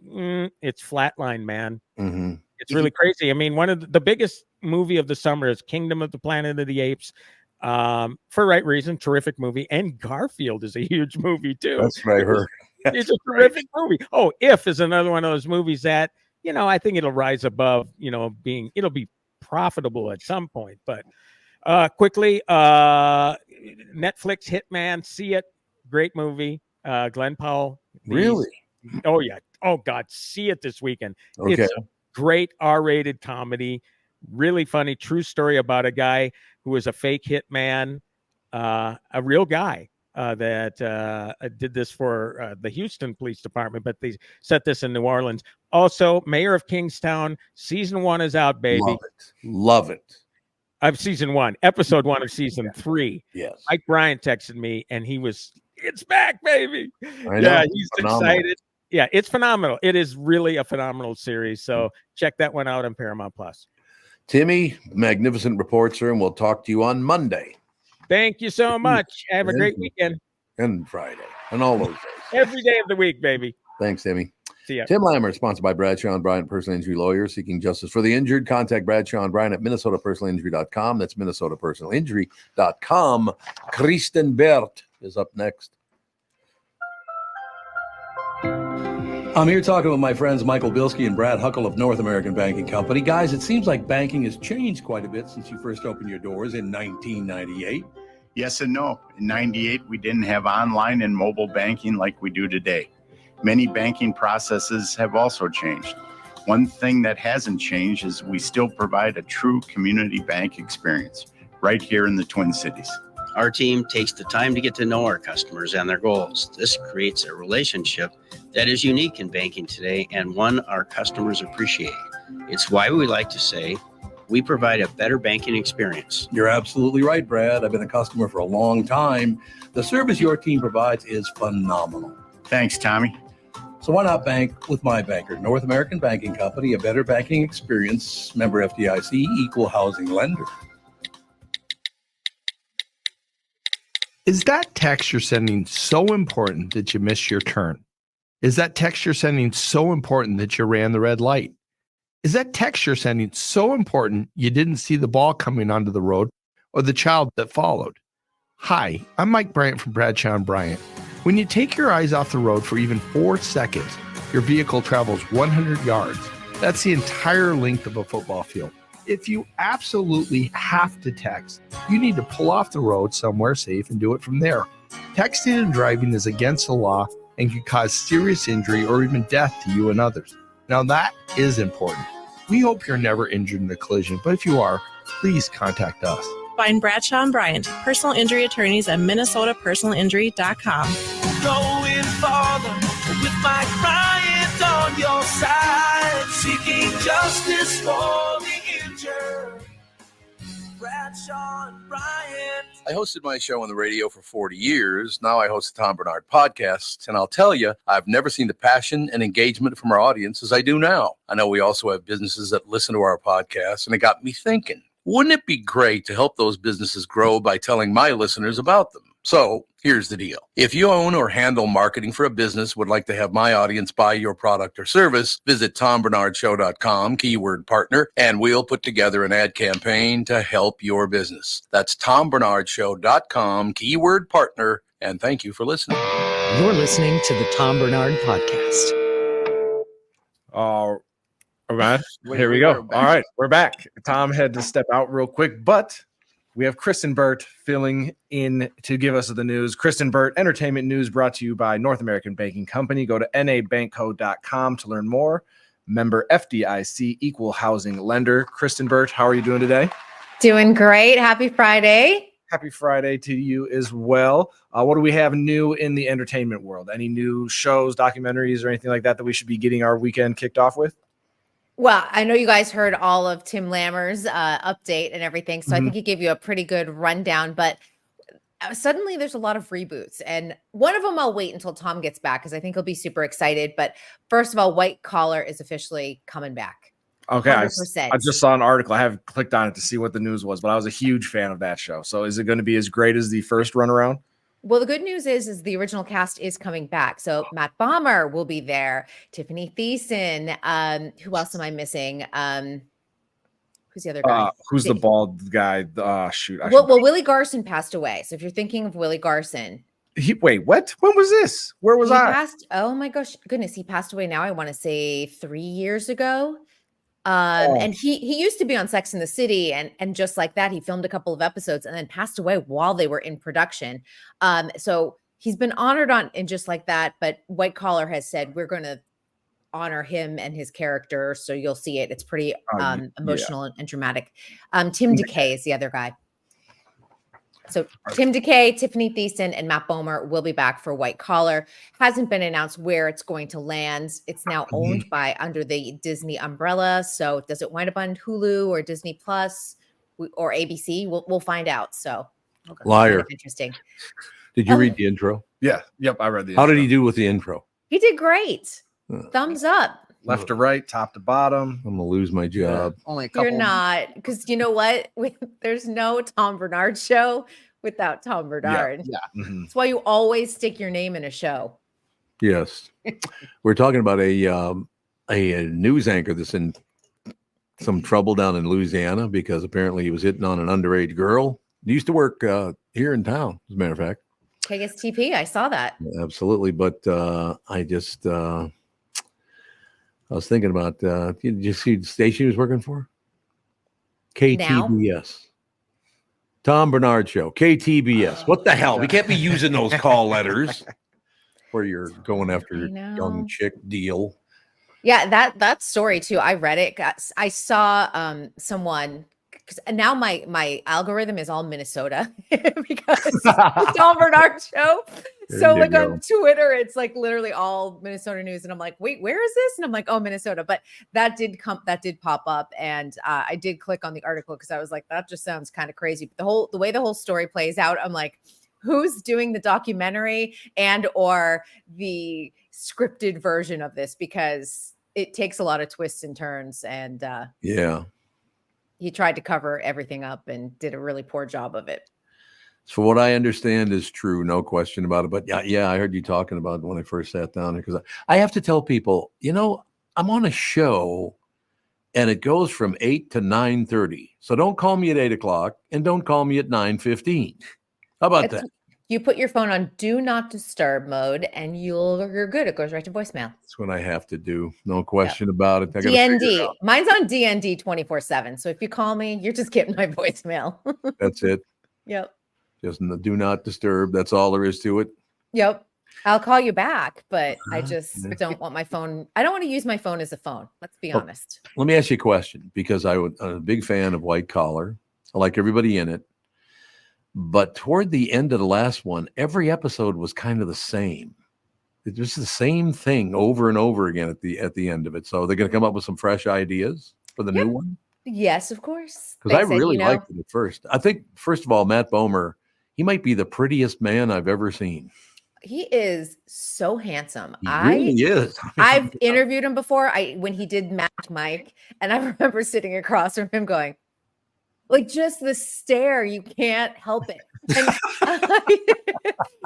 it's flatline, man. Mm-hmm. It's really crazy. I mean, one of the biggest movie of the summer is Kingdom of the Planet of the Apes. For right reason, terrific movie, and Garfield is a huge movie too. That's what I heard. It's a terrific movie. Oh, If is another one of those movies that I think it'll rise above it'll be profitable at some point. But quickly, Netflix Hitman, see it, great movie. Glenn Powell. Really? Oh yeah. Oh God, see it this weekend. Okay. It's a great R-rated comedy, really funny, true story about a guy who was a fake hitman, a real guy that did this for the Houston Police Department, but they set this in New Orleans. Also, Mayor of Kingstown, season 1 is out, baby. Love it. Of season 1, episode 1 of season 3. Yes. Mike Bryant texted me, and it's back, baby. I know. He's Phenomenal. excited. Yeah, it's phenomenal. It is really a phenomenal series. So check that one out on Paramount Plus. Timmy, magnificent report, sir, and we'll talk to you on Monday. Thank you so much. Have a great weekend. And Friday. And all those days. Every day of the week, baby. Thanks, Timmy. See ya. Tim Lammers, sponsored by Bradshaw and Bryant, personal injury lawyers seeking justice for the injured. Contact Bradshaw and Bryant at minnesotapersonalinjury.com. That's minnesotapersonalinjury.com. Kristen Bert is up next. I'm here talking with my friends Michael Bilski and Brad Huckle of North American Banking Company. Guys, it seems like banking has changed quite a bit since you first opened your doors in 1998. Yes and no. In 98, we didn't have online and mobile banking like we do today. Many banking processes have also changed. One thing that hasn't changed is we still provide a true community bank experience right here in the Twin Cities. Our team takes the time to get to know our customers and their goals. This creates a relationship that is unique in banking today and one our customers appreciate. It's why we like to say we provide a better banking experience. You're absolutely right, Brad. I've been a customer for a long time. The service your team provides is phenomenal. Thanks, Tommy. So why not bank with my banker, North American Banking Company, a better banking experience, member FDIC, equal housing lender. Is that text you're sending so important that you missed your turn? Is that text you're sending so important that you ran the red light? Is that text you're sending so important you didn't see the ball coming onto the road or the child that followed? Hi, I'm Mike Bryant from Bradshaw and Bryant. When you take your eyes off the road for even 4 seconds, your vehicle travels 100 yards. That's the entire length of a football field. If you absolutely have to text, you need to pull off the road somewhere safe and do it from there. Texting and driving is against the law and can cause serious injury or even death to you and others. Now that is important. We hope you're never injured in a collision, but if you are, please contact us. Find Bradshaw and Bryant, personal injury attorneys at minnesotapersonalinjury.com. Going farther with Mike Bryant on your side, seeking justice for the injured. Bradshaw and Bryant. I hosted my show on the radio for 40 years. Now I host the Tom Barnard podcast. And I'll tell you, I've never seen the passion and engagement from our audience as I do now. I know we also have businesses that listen to our podcast, and it got me thinking. Wouldn't it be great to help those businesses grow by telling my listeners about them? So here's the deal. If you own or handle marketing for a business, would like to have my audience buy your product or service, visit TomBernardShow.com, keyword partner, and we'll put together an ad campaign to help your business. That's TomBernardShow.com, keyword partner, and thank you for listening. You're listening to the Tom Barnard Podcast. All right, here we go. All right, we're back. Tom had to step out real quick, but we have Kristen Burt filling in to give us the news. Kristen Burt, entertainment news brought to you by North American Banking Company. Go to nabankco.com to learn more. Member FDIC, equal housing lender. Kristen Burt, how are you doing today? Doing great. Happy Friday. Happy Friday to you as well. What do we have new in the entertainment world? Any new shows, documentaries, or anything like that we should be getting our weekend kicked off with? Well, I know you guys heard all of Tim Lammers' update and everything, so I think he gave you a pretty good rundown, but suddenly there's a lot of reboots, and one of them I'll wait until Tom gets back because I think he'll be super excited. But first of all, White Collar is officially coming back. Okay, I 100%. just saw an article. I haven't clicked on it to see what the news was, but I was a huge fan of that show. So is it going to be as great as the first run around? Well, the good news is the original cast is coming back. So Matt Bomer will be there. Tiffany Thiessen. Who else am I missing? Who's the other guy? Who's the bald guy? Shoot. Well, Willie Garson passed away. So if you're thinking of Willie Garson. Wait, what? When was this? Where was I? Oh my goodness. He passed away now, I want to say 3 years ago. And he used to be on Sex and the City, and just like that, he filmed a couple of episodes and then passed away while they were in production. So he's been honored on in Just Like That, but White Collar has said we're going to honor him and his character. So you'll see it. It's pretty emotional and dramatic. Tim DeKay is the other guy. So Tim DeKay, Tiffany Thiessen, and Matt Bomer will be back for White Collar. Hasn't been announced where it's going to land. It's now owned by under the Disney umbrella. So does it wind up on Hulu or Disney Plus or ABC? We'll find out. So Liar. Interesting. Did you read the intro? Yeah. Yep. I read the How intro. did he do with the intro? He did great. Thumbs up. Left to right, top to bottom. I'm gonna lose my job. Only a couple. You're not, because you know what? There's no Tom Barnard show without Tom Barnard. Yeah. That's why you always stick your name in a show. Yes, we're talking about a news anchor that's in some trouble down in Louisiana because apparently he was hitting on an underage girl. He used to work here in town, as a matter of fact. KSTP, I saw that. Absolutely, but I was thinking about, did you see the station he was working for? KTBS. Tom Barnard Show, KTBS. What the hell? We can't be using those call letters where you're going after young chick deal. Yeah, that story too. I read it. I saw someone, because now my algorithm is all Minnesota because the Tom Barnard Show. So like on Twitter, it's like literally all Minnesota news, and I'm like, wait, where is this? And I'm like, oh, Minnesota. But that did pop up, and I did click on the article because I was like, that just sounds kind of crazy. But the way the whole story plays out, I'm like, who's doing the documentary and or the scripted version of this? Because it takes a lot of twists and turns, and he tried to cover everything up and did a really poor job of it. So what I understand is true, no question about it. But yeah, I heard you talking about it when I first sat down here, because I have to tell people, I'm on a show and it goes from 8 to 9:30. So don't call me at 8 o'clock and don't call me at 9:15. How about that? You put your phone on do not disturb mode and you're good. It goes right to voicemail. That's what I have to do. No question about it. DND. Mine's on DND 24/7. So if you call me, you're just getting my voicemail. That's it. Yep. Just do not disturb. That's all there is to it. Yep. I'll call you back, but I just don't want my phone. I don't want to use my phone as a phone. Let's be honest. Let me ask you a question, because I'm a big fan of White Collar. I like everybody in it. But toward the end of the last one, every episode was kind of the same. It was the same thing over and over again at the end of it. So they're going to come up with some fresh ideas for the new one. Yes, of course. Because I really liked it at first. I think, first of all, Matt Bomer, he might be the prettiest man I've ever seen. He is so handsome. He really is. I've interviewed him before. When he did Magic Mike, and I remember sitting across from him going, like, just the stare, you can't help it. And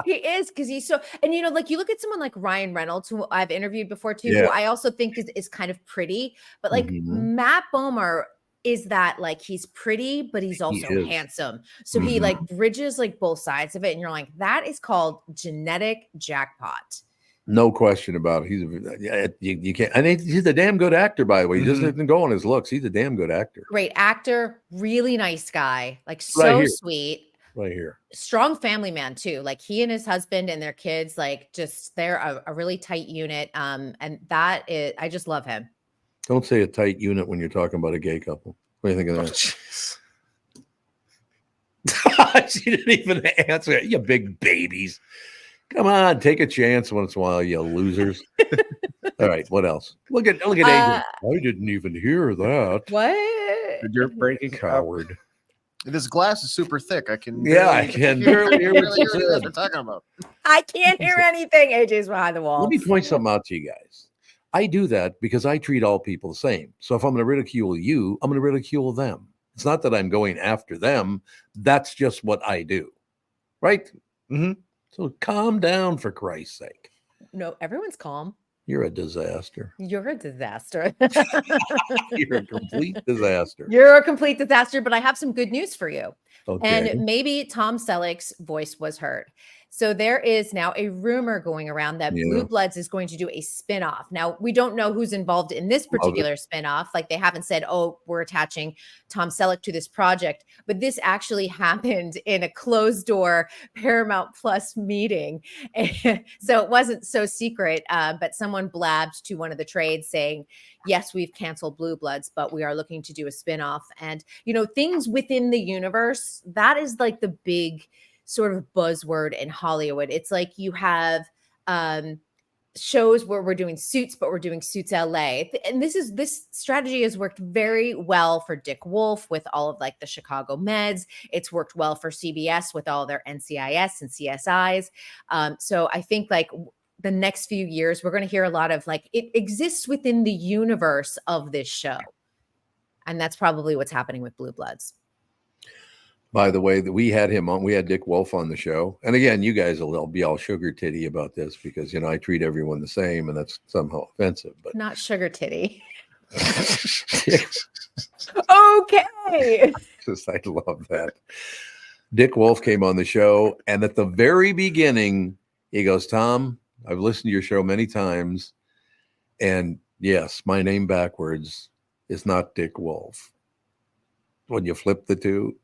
he is, because he's so, and like you look at someone like Ryan Reynolds, who I've interviewed before too, who I also think is kind of pretty, but like Matt Bomer, is that like he's pretty, but he's also handsome. So he Mm-hmm. like bridges like both sides of it. And you're like, that is called genetic jackpot. No question about it. You can't. And he's a damn good actor, by the way. He Mm-hmm. doesn't go on his looks. He's a damn good actor. Great actor, really nice guy, like so sweet. Right here. Strong family man too. Like he and his husband and their kids, like just they're a really tight unit. And that is, I just love him. Don't say a tight unit when you're talking about a gay couple. What do you think of that? She didn't even answer it. You big babies. Come on, take a chance once in a while, you losers. All right, what else? Look at Adrian. I didn't even hear that. What? You're breaking coward. This glass is super thick. I can. I can barely hear what you what you guys said. are talking about. I can't hear anything. AJ's behind the wall. Let me point something out to you guys. I do that because I treat all people the same. So if I'm going to ridicule you, I'm going to ridicule them. It's not that I'm going after them. That's just what I do. Right? Mm-hmm. So calm down, for Christ's sake. No, everyone's calm. You're a disaster. You're a disaster. You're a complete disaster. You're a complete disaster, but I have some good news for you. Okay. And maybe Tom Selleck's voice was heard. So there is now a rumor going around that Blue Bloods is going to do a spinoff. Now, we don't know who's involved in this particular spinoff. Like they haven't said, oh, we're attaching Tom Selleck to this project. But this actually happened in a closed door Paramount Plus meeting. So it wasn't so secret, but someone blabbed to one of the trades saying, yes, we've canceled Blue Bloods, but we are looking to do a spinoff. And, you know, things within the universe, that is like the big sort of buzzword in Hollywood. It's like you have shows where we're doing Suits, but we're doing Suits LA. And this strategy has worked very well for Dick Wolf with all of like the Chicago Meds. It's worked well for CBS with all their NCIS and CSIs. So I think like the next few years, we're going to hear a lot of like, it exists within the universe of this show. And that's probably what's happening with Blue Bloods. By the way, that we had him on, we had Dick Wolf on the show. And again, you guys will be all sugar titty about this because, you know, I treat everyone the same and that's somehow offensive, but not sugar titty. Okay. Just, I love that. Dick Wolf came on the show. And at the very beginning, he goes, Tom, I've listened to your show many times. And yes, my name backwards is not Dick Wolf. When you flip the two,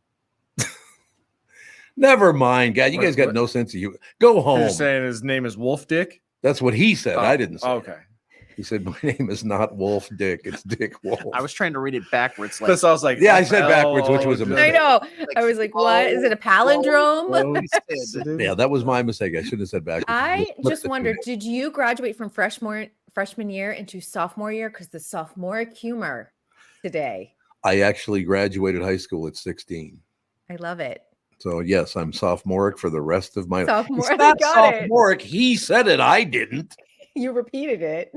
never mind, God. You guys got no sense of you. Go home. You're saying his name is Wolf Dick? That's what he said. Oh, I didn't say. Okay. It. He said my name is not Wolf Dick. It's Dick Wolf. I was trying to read it backwards. Like, I was like, yeah, I said backwards, which was a mistake. I know. I was like, what? Is it a palindrome? Yeah, that was my mistake. I should have said backwards. I just wondered, did you graduate from freshman year into sophomore year? Because the sophomoric humor today. I actually graduated high school at 16. I love it. So yes, I'm sophomoric for the rest of my life. Sophomore. It's not sophomoric. He said it. I didn't. You repeated it.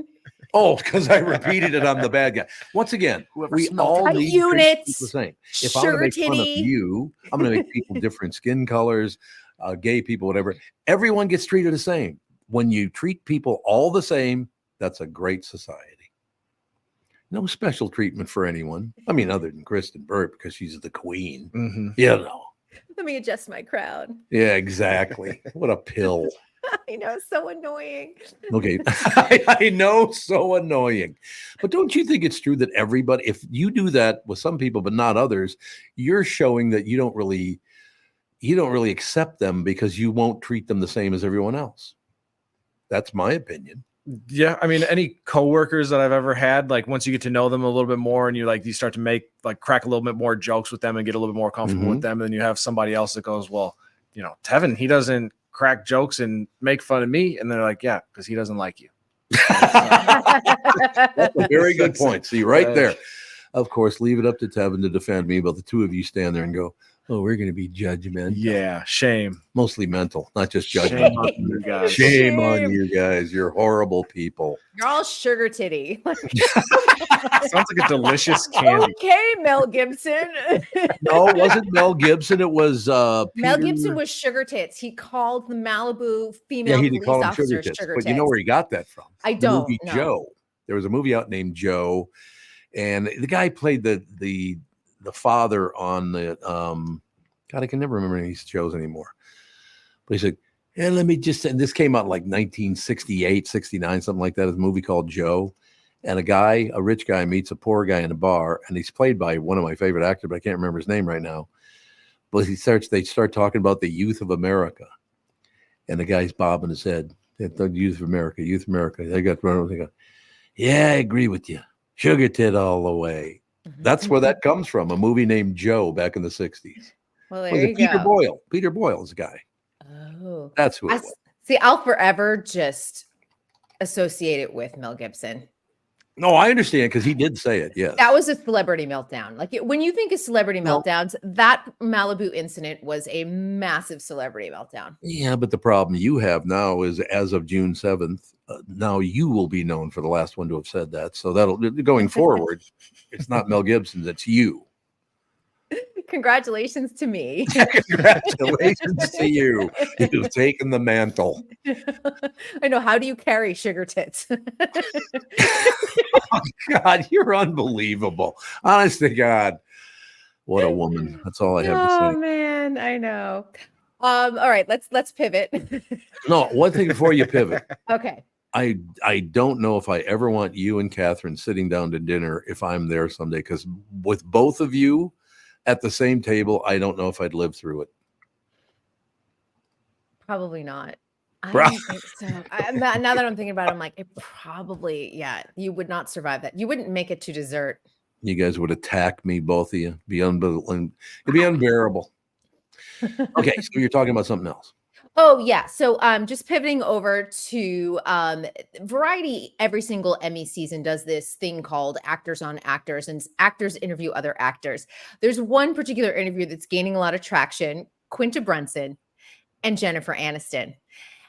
Oh, because I repeated it. I'm the bad guy. Once again, we all need units. the same. If I'm going to make fun of you, I'm going to make people different skin colors, gay people, whatever. Everyone gets treated the same. When you treat people all the same, that's a great society. No special treatment for anyone. I mean, other than Kristen Burt, because she's the queen. Mm-hmm. You know. Let me adjust my crown. Yeah, exactly. What a pill. I know, so annoying. Okay. I know, so annoying. But don't you think it's true that everybody, if you do that with some people, but not others, you're showing that you don't really accept them because you won't treat them the same as everyone else. That's my opinion. Yeah, I mean, any coworkers that I've ever had, like once you get to know them a little bit more and you start to crack a little bit more jokes with them and get a little bit more comfortable with them, and then you have somebody else that goes, well, you know, Tevin, he doesn't crack jokes and make fun of me, and they're like, yeah, because he doesn't like you. That's a very good point. See, right there. Of course, leave it up to Tevin to defend me, but the two of you stand there and go, oh, we're going to be judgmental. Yeah, shame. Mostly mental, not just judgment. Shame on you guys. You're horrible people. You're all sugar titty. Sounds like a delicious candy. Okay, Mel Gibson. No, it wasn't Mel Gibson. It was Mel Gibson was sugar tits. He called the Malibu female police officers sugar tits. But you know where he got that from? I don't know. Joe. There was a movie out named Joe, and the guy played the the father on the God, I can never remember these shows anymore. But he said, "Yeah, let me just." And this came out like 1968, 69, something like that. It's a movie called Joe, and a rich guy, meets a poor guy in a bar, and he's played by one of my favorite actors, but I can't remember his name right now. But they start talking about the youth of America, and the guy's bobbing his head. The youth of America, youth of America. They got run over. They go, "Yeah, I agree with you. Sugar tit all the way." That's where that comes from. A movie named Joe back in the 60s. Well, there you Peter go. Boyle. Peter Boyle's the guy. Oh, That's who it was. See, I'll forever just associate it with Mel Gibson. No, I understand because he did say it. Yes. That was a celebrity meltdown. Like when you think of celebrity meltdowns, that Malibu incident was a massive celebrity meltdown. Yeah, but the problem you have now is as of June 7th, now you will be known for the last one to have said that. So that'll going forward, it's not Mel Gibson, it's you. Congratulations to me. Congratulations to you. You've taken the mantle. I know. How do you carry sugar tits? Oh, God, you're unbelievable. Honest to God. What a woman. That's all I have to say. Oh man, I know. All right, let's pivot. No, one thing before you pivot. Okay. I don't know if I ever want you and Catherine sitting down to dinner if I'm there someday, because with both of you at the same table, I don't know if I'd live through it. Probably not. I don't think so. Now that I'm thinking about it, I'm like, it probably, yeah, you would not survive that. You wouldn't make it to dessert. You guys would attack me, both of you. It'd be unbearable. Okay, so you're talking about something else. Oh yeah. So just pivoting over to Variety every single Emmy season does this thing called Actors on Actors, and actors interview other actors. There's one particular interview that's gaining a lot of traction, Quinta Brunson and Jennifer Aniston.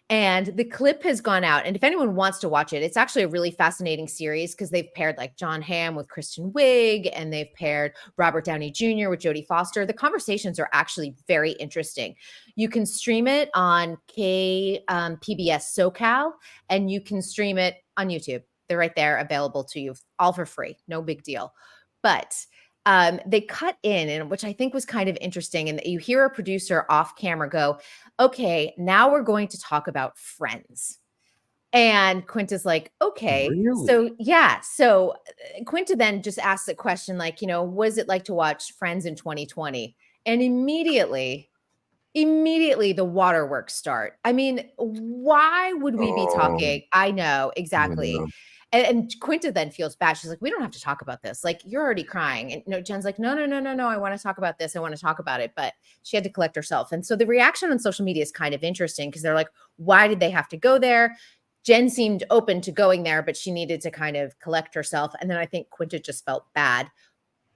And the clip has gone out. And if anyone wants to watch it, it's actually a really fascinating series because they've paired like John Hamm with Kristen Wiig, and they've paired Robert Downey Jr. with Jodie Foster. The conversations are actually very interesting. You can stream it on PBS SoCal, and you can stream it on YouTube. They're right there available to you, all for free. No big deal. But they cut in, and which I think was kind of interesting, and you hear a producer off camera go, "Okay, now we're going to talk about Friends." And Quinta's like, "Okay." Really? So yeah. So Quinta then just asks a question like, what is it like to watch Friends in 2020? And immediately the waterworks start. I mean, why would we be talking? I know, exactly. And Quinta then feels bad. She's like, "We don't have to talk about this. Like, you're already crying." And Jen's like, no. I want to talk about this. I want to talk about it. But she had to collect herself. And so the reaction on social media is kind of interesting because they're like, why did they have to go there? Jen seemed open to going there, but she needed to kind of collect herself. And then I think Quinta just felt bad.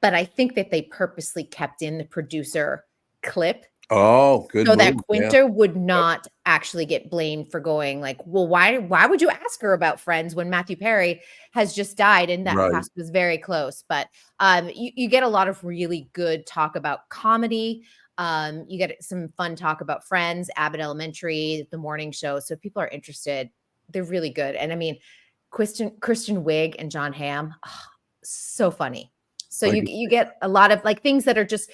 But I think that they purposely kept in the producer clip. Oh, good. So that Quinta would not actually get blamed for going like, well, why would you ask her about Friends when Matthew Perry has just died and that cast was very close? But you get a lot of really good talk about comedy. You get some fun talk about Friends, Abbott Elementary, The Morning Show. So if people are interested, they're really good. And I mean, Kristen Wiig and John Hamm, so funny. So you get a lot of like things that are just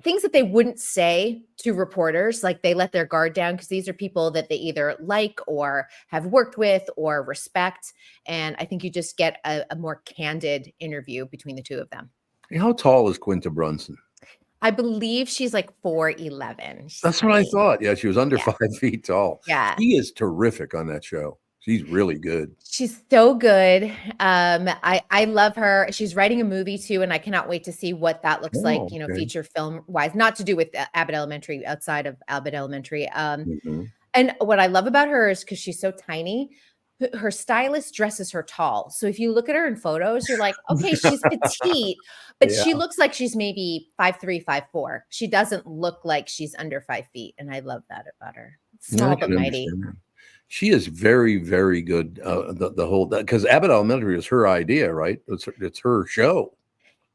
things that they wouldn't say to reporters. Like they let their guard down because these are people that they either like or have worked with or respect. And I think you just get a more candid interview between the two of them. How tall is Quinta Brunson? I believe she's like 4'11". That's what I thought. Yeah, she was under 5 feet tall. Yeah. She is terrific on that show. She's really good. She's so good. I love her. She's writing a movie too, and I cannot wait to see what that looks like, feature film wise, not to do with Abbott Elementary, outside of Abbott Elementary. And what I love about her is because she's so tiny, her stylist dresses her tall. So if you look at her in photos, you're like, okay, she's petite, but she looks like she's maybe 5'3", 5'4". She doesn't look like she's under 5 feet. And I love that about her. Small but mighty. She is very, very good. The whole, because Abbott Elementary is her idea, right? It's her show.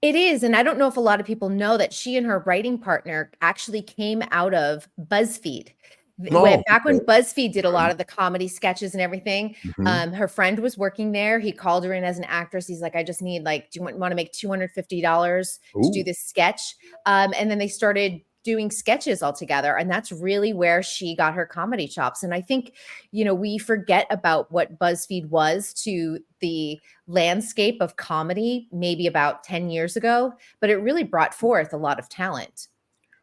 It is. And I don't know if a lot of people know that she and her writing partner actually came out of BuzzFeed. Back when BuzzFeed did a lot of the comedy sketches and everything, her friend was working there. He called her in as an actress. He's like, I just need do you want to make $250 to do this sketch? And then they started doing sketches all together. And that's really where she got her comedy chops. And I think, we forget about what BuzzFeed was to the landscape of comedy maybe about 10 years ago, but it really brought forth a lot of talent.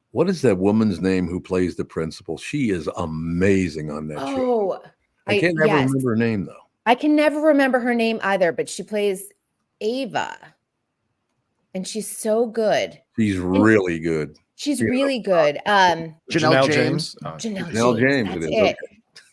What is that woman's name who plays the principal? She is amazing on that show. I can't never remember her name, though. I can never remember her name either, but she plays Ava. And she's so good. She's really good. She's really good. Janelle James. Janelle James. That's It is. it. Okay.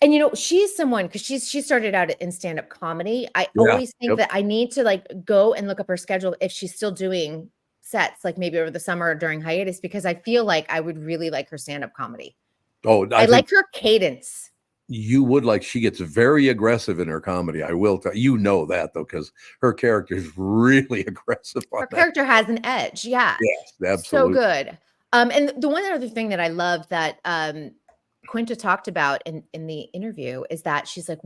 And she's someone because she started out in stand-up comedy. I always think that I need to go and look up her schedule if she's still doing sets, maybe over the summer or during hiatus, because I feel like I would really like her stand-up comedy. Oh, I like her cadence. You would she gets very aggressive in her comedy. I will tell you that though, because her character is really aggressive. Her character has an edge. Yeah. Yes, absolutely. So good. And the one other thing that I love that Quinta talked about in the interview is that she's like,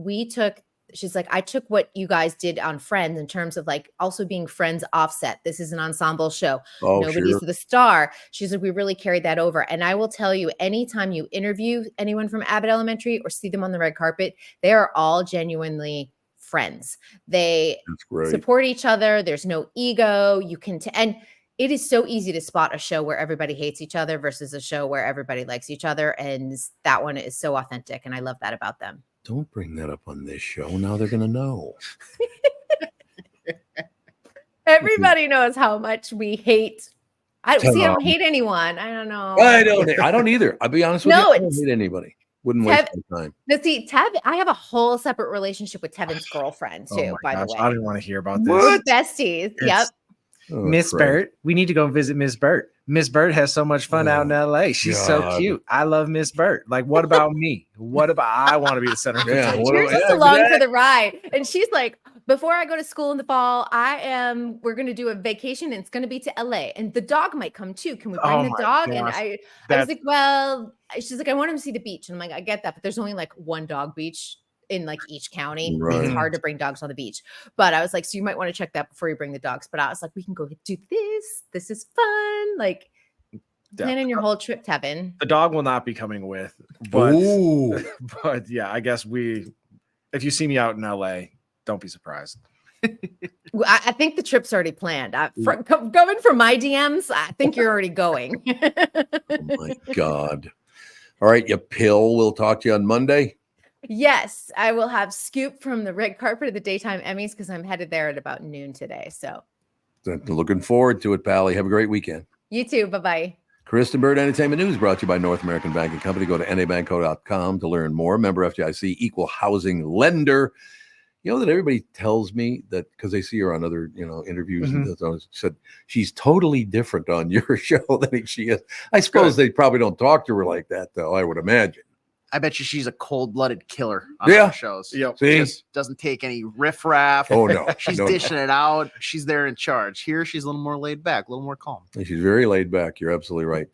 I took what you guys did on Friends in terms of also being Friends offset. This is an ensemble show. Nobody's the star. She's like, we really carried that over. And I will tell you, anytime you interview anyone from Abbott Elementary or see them on the red carpet, they are all genuinely friends. They support each other. There's no ego. You can, and it is so easy to spot a show where everybody hates each other versus a show where everybody likes each other. And that one is so authentic. And I love that about them. Don't bring that up on this show. Now they're going to know. Everybody knows how much we hate. I don't hate anyone. I don't know. I don't either. I'll be honest with you. I don't hate anybody. Wouldn't waste my time. No, see, I have a whole separate relationship with Tevin's girlfriend too, by the way. I didn't want to hear about this. We're besties. Yep. Miss Burt. We need to go visit Miss Burt. Miss Burt has so much fun out in LA. She's so cute. I love Miss Burt. What about me? I want to be the center of attention. You're just along for the ride. And she's like, before I go to school in the fall, we're going to do a vacation and it's going to be to LA and the dog might come too. Can we bring the dog? Gosh. And I was like, well, she's like, I want him to see the beach. And I'm like, I get that, but there's only one dog beach in each county. Right. It's hard to bring dogs on the beach. But I was like, so you might want to check that before you bring the dogs. But I was like, we can go do this. This is fun. Planning your whole trip, Tevin. The dog will not be coming with. But yeah, I guess if you see me out in LA, don't be surprised. I think the trip's already planned. Going from my DMs, I think you're already going. Oh my God. All right, you pill. We'll talk to you on Monday. Yes, I will have Scoop from the red carpet of the daytime Emmys because I'm headed there at about noon today. So looking forward to it, Pally. Have a great weekend. You too. Bye-bye. Kristen Bird Entertainment News brought to you by North American Banking Company. Go to nabanco.com to learn more. Member FDIC, equal housing lender. You know that everybody tells me that because they see her on other, interviews and said she's totally different on your show than she is. I suppose they probably don't talk to her like that, though. I would imagine. I bet you she's a cold-blooded killer on her shows. Yep. Just doesn't take any riffraff. Oh, no. She's dishing it out. She's there in charge. Here, she's a little more laid back, a little more calm. She's very laid back. You're absolutely right.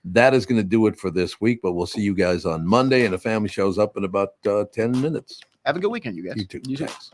That is going to do it for this week, but we'll see you guys on Monday, and the family show's up in about 10 minutes. Have a good weekend, you guys. You too. You too. Thanks.